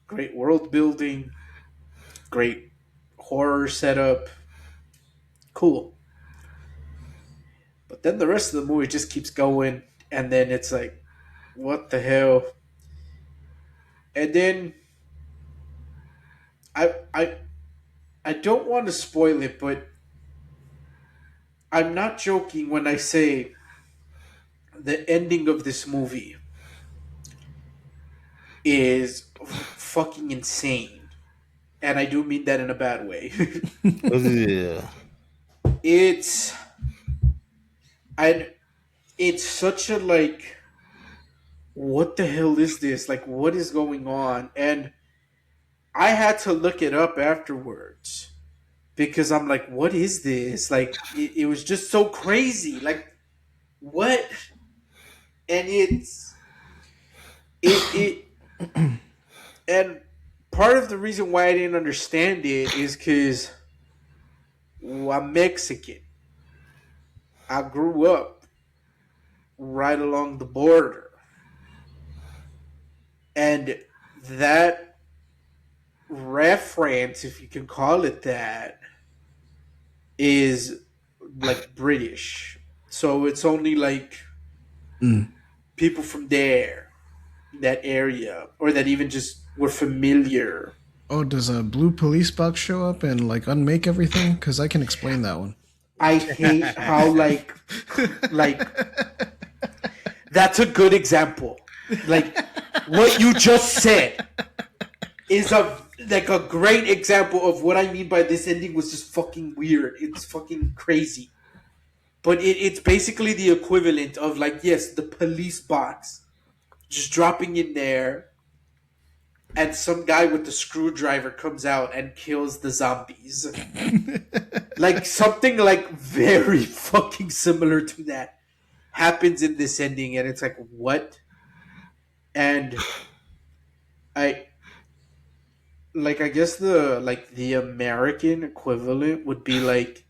great world building, great horror setup, cool. But then the rest of the movie just keeps going, and then it's like, what the hell? And then I I I don't want to spoil it, but I'm not joking when I say the ending of this movie is fucking insane, and I do mean that in a bad way. Yeah. it's I it's such a like, what the hell is this? Like, what is going on? And I had to look it up afterwards because I'm like, what is this? Like, it was just so crazy. Like, what? And it and part of the reason why I didn't understand it is because I'm Mexican. I grew up right along the border, and that reference, if you can call it that, is like British. So it's only like Mm. people from there, that area, or that even just were familiar. Oh, does a blue police box show up and like unmake everything? Because I can explain that one. I hate how like that's a good example. Like what you just said is a great example of what I mean by this ending was just fucking weird. It's fucking crazy. But it's basically the equivalent of like, yes, the police box just dropping in there, and some guy with the screwdriver comes out and kills the zombies. Like something like very fucking similar to that happens in this ending, and it's like, what? And I I guess the American equivalent would be like,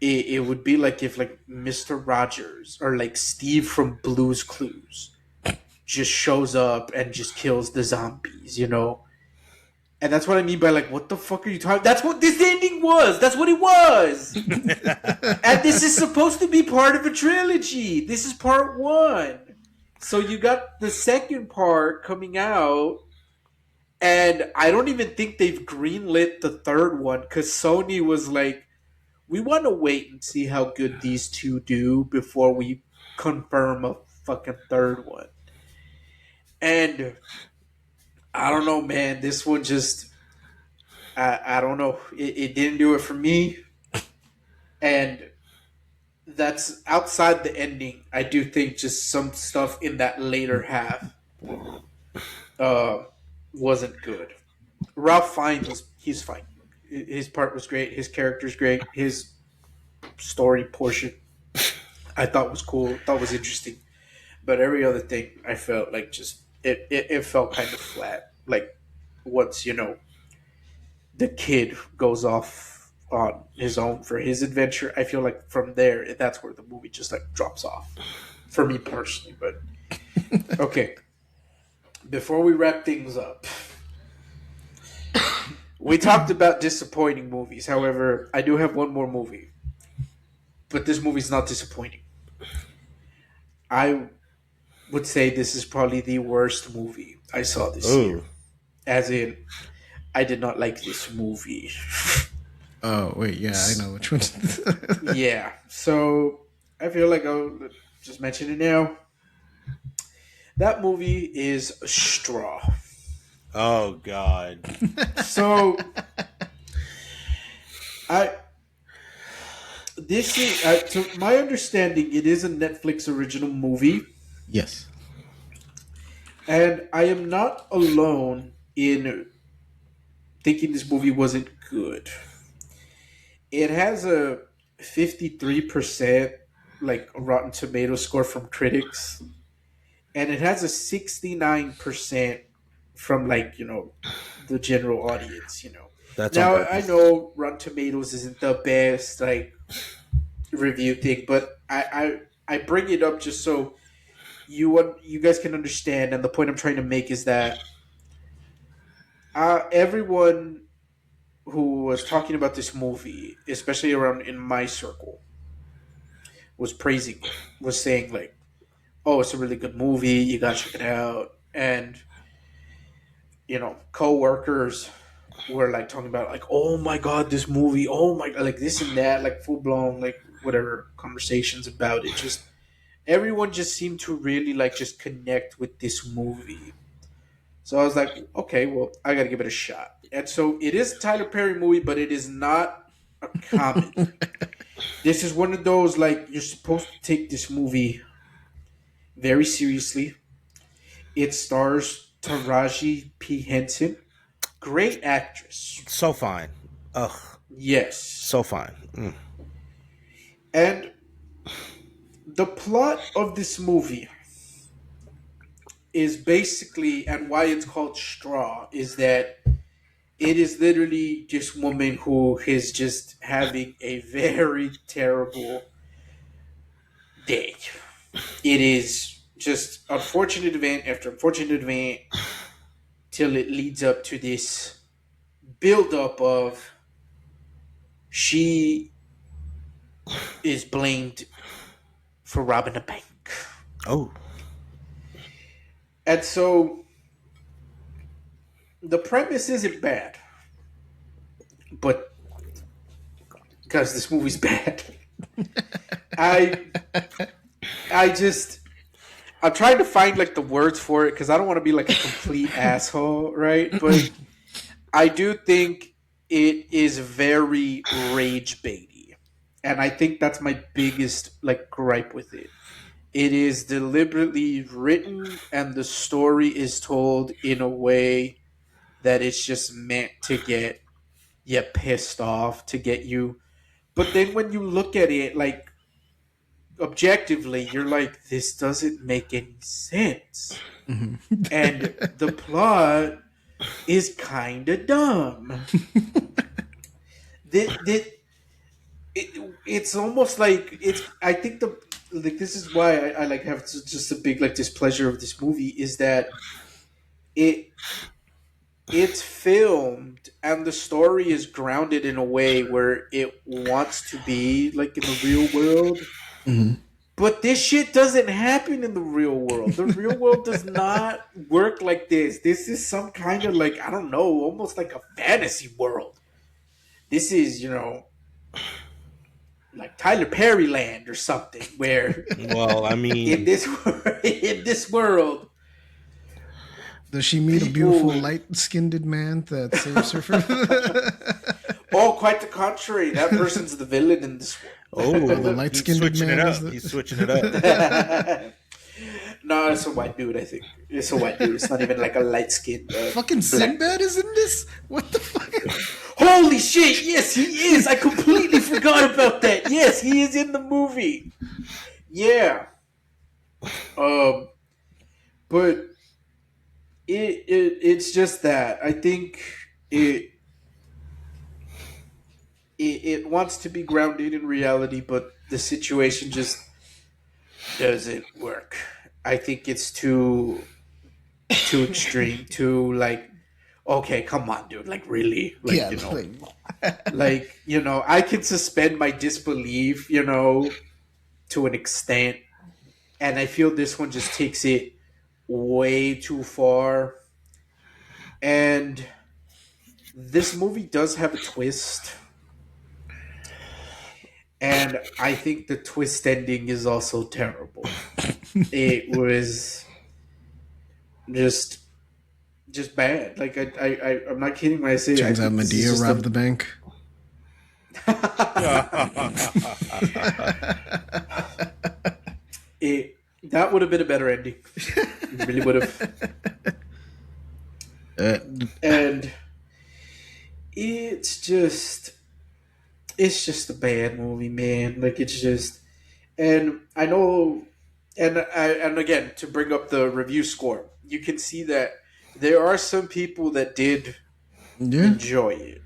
it would be like if like Mr. Rogers or like Steve from Blue's Clues just shows up and just kills the zombies. And that's what I mean by like, what the fuck are you talking? That's what this ending was. That's what it was. And this is supposed to be part of a trilogy. This is part one. So you got the second part coming out, and I don't even think they've greenlit the third one because Sony was like, we want to wait and see how good these two do before we confirm a fucking third one. And I don't know, man. This one just, I don't know. It didn't do it for me. And that's outside the ending. I do think just some stuff in that later half uh, wasn't good. Ralph Fiennes, he's fine. His part was great. His character's great. His story portion I thought was cool. Thought was interesting. But every other thing I felt like just it felt kind of flat. Like once the kid goes off on his own for his adventure, I feel like from there that's where the movie just like drops off for me personally. But okay, before we wrap things up, we talked about disappointing movies. However, I do have one more movie, but this movie's not disappointing. I would say this is probably the worst movie I saw this year. Oh, As in, I did not like this movie. Oh wait, yeah, I know which one. Yeah, so I feel like I'll just mention it now. That movie is Straw. oh God. So I this is to my understanding, it is a Netflix original movie, Yes. and I am not alone in thinking this movie wasn't good. It has a 53% like Rotten Tomato score from critics, and it has a 69% from like the general audience. That's on Now I purpose. know Rotten Tomatoes isn't the best like review thing, but I bring it up just so you guys can understand. And the point I'm trying to make is that everyone who was talking about this movie, especially around in my circle, was praising it, was saying like, "Oh, it's a really good movie. You gotta check it out." And coworkers were like talking about like, "Oh my god, this movie! Oh my god, like this and that, like full blown like whatever conversations about it." Just everyone just seemed to really like just connect with this movie. So I was like, okay, well, I gotta give it a shot. And so it is a Tyler Perry movie, but it is not a comedy. This is one of those like you're supposed to take this movie very seriously. It stars Taraji P. Henson, great actress. So fine. Ugh. Yes. So fine. And the plot of this movie is basically, and why it's called Straw, is that it is literally this woman who is just having a very terrible day. It is just unfortunate event after unfortunate event till it leads up to this build up of she is blamed for robbing a bank. Oh. And so the premise isn't bad, but because this movie's bad, I I just I'm trying to find like the words for it because I don't want to be like a complete asshole, right? But I do think it is very rage baity, and I think that's my biggest like gripe with it. It is deliberately written, and the story is told in a way that it's just meant to get you pissed off, to get you. But then when you look at it, like objectively, you're like, this doesn't make any sense. And the plot is kind of dumb. It's almost like it's. I think the like this is why I like have just a big like displeasure of this movie is that it it's filmed and the story is grounded in a way where it wants to be like in the real world. But this shit doesn't happen in the real world. The real world does not work like this. This is some kind of like, I don't know, almost like a fantasy world. This is, like Tyler Perry land or something where Well, I mean, in this world Does she meet a beautiful light-skinned man that saves her from? oh, quite the contrary. That person's the villain in this world. The light-skinned man is the... He's switching it up. No, it's a white dude, I think. It's a white dude. It's not even like a light-skinned Fucking Sinbad is in this? What the fuck? Holy shit, yes, he is. I completely forgot about that. Yes, he is in the movie. Yeah. But it's just that. I think it wants to be grounded in reality, but the situation just doesn't work. I think it's too extreme, too like, okay, come on, dude, like really, like I can suspend my disbelief, to an extent, and I feel this one just takes it way too far. And this movie does have a twist. And I think the twist ending is also terrible. It was just bad. Like I'm not kidding when I say Turns out Medea robbed the bank. That would have been a better ending. It really would have. And it's just it's just a bad movie, man. Like it's just, and I know, and again to bring up the review score, you can see that there are some people that did Yeah, enjoy it,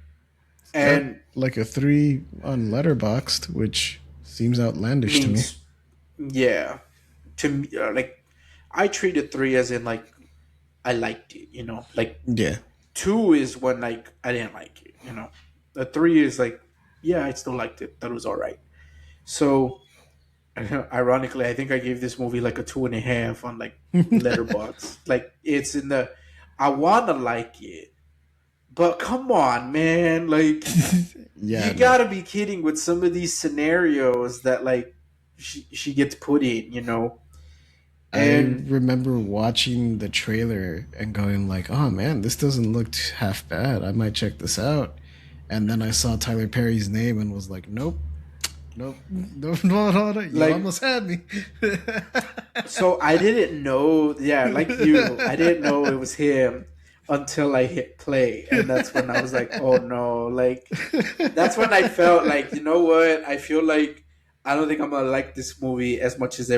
got and like a 3 on Letterboxd, which seems outlandish to me. means yeah, to me, like I treated three as in like I liked it, you know, like Yeah, two is when like I didn't like it, you know, the three is like yeah I still liked it, that was all right. So ironically, I think I gave this movie like a 2.5 on like Letterbox. Like it's in the, I wanna like it, but come on, man! Like yeah. you No, gotta be kidding with some of these scenarios that like she gets put in, you know. I And remember watching the trailer and going like, "Oh man, this doesn't look half bad. I might check this out." And then I saw Tyler Perry's name and was like, "Nope, nope, no, no, no, no. You like, almost had me." so I didn't know. Yeah, like you, I didn't know it was him until I hit play, and that's when I was like, oh no, like that's when I felt like, you know what? I feel like I don't think I'm gonna like this movie as much as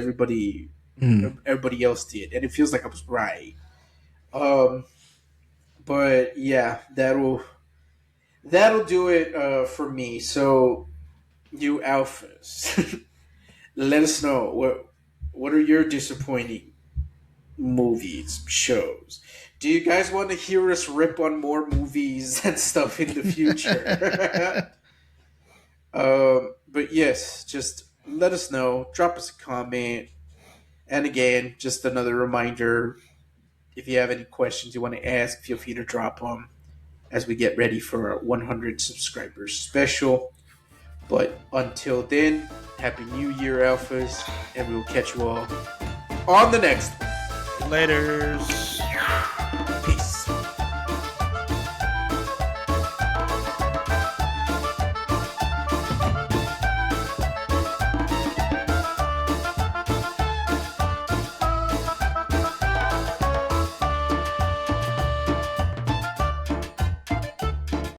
Hmm. everybody else did, and it feels like I was right. Um, but yeah, that'll do it for me. So you alphas, let us know what are your disappointing movies, shows. Do you guys want to hear us rip on more movies and stuff in the future? But yes, just let us know. Drop us a comment. And again, just another reminder, if you have any questions you want to ask, feel free to drop them as we get ready for our 100 subscribers special. But until then, Happy New Year, Alphas, and we will catch you all on the next one. Laters.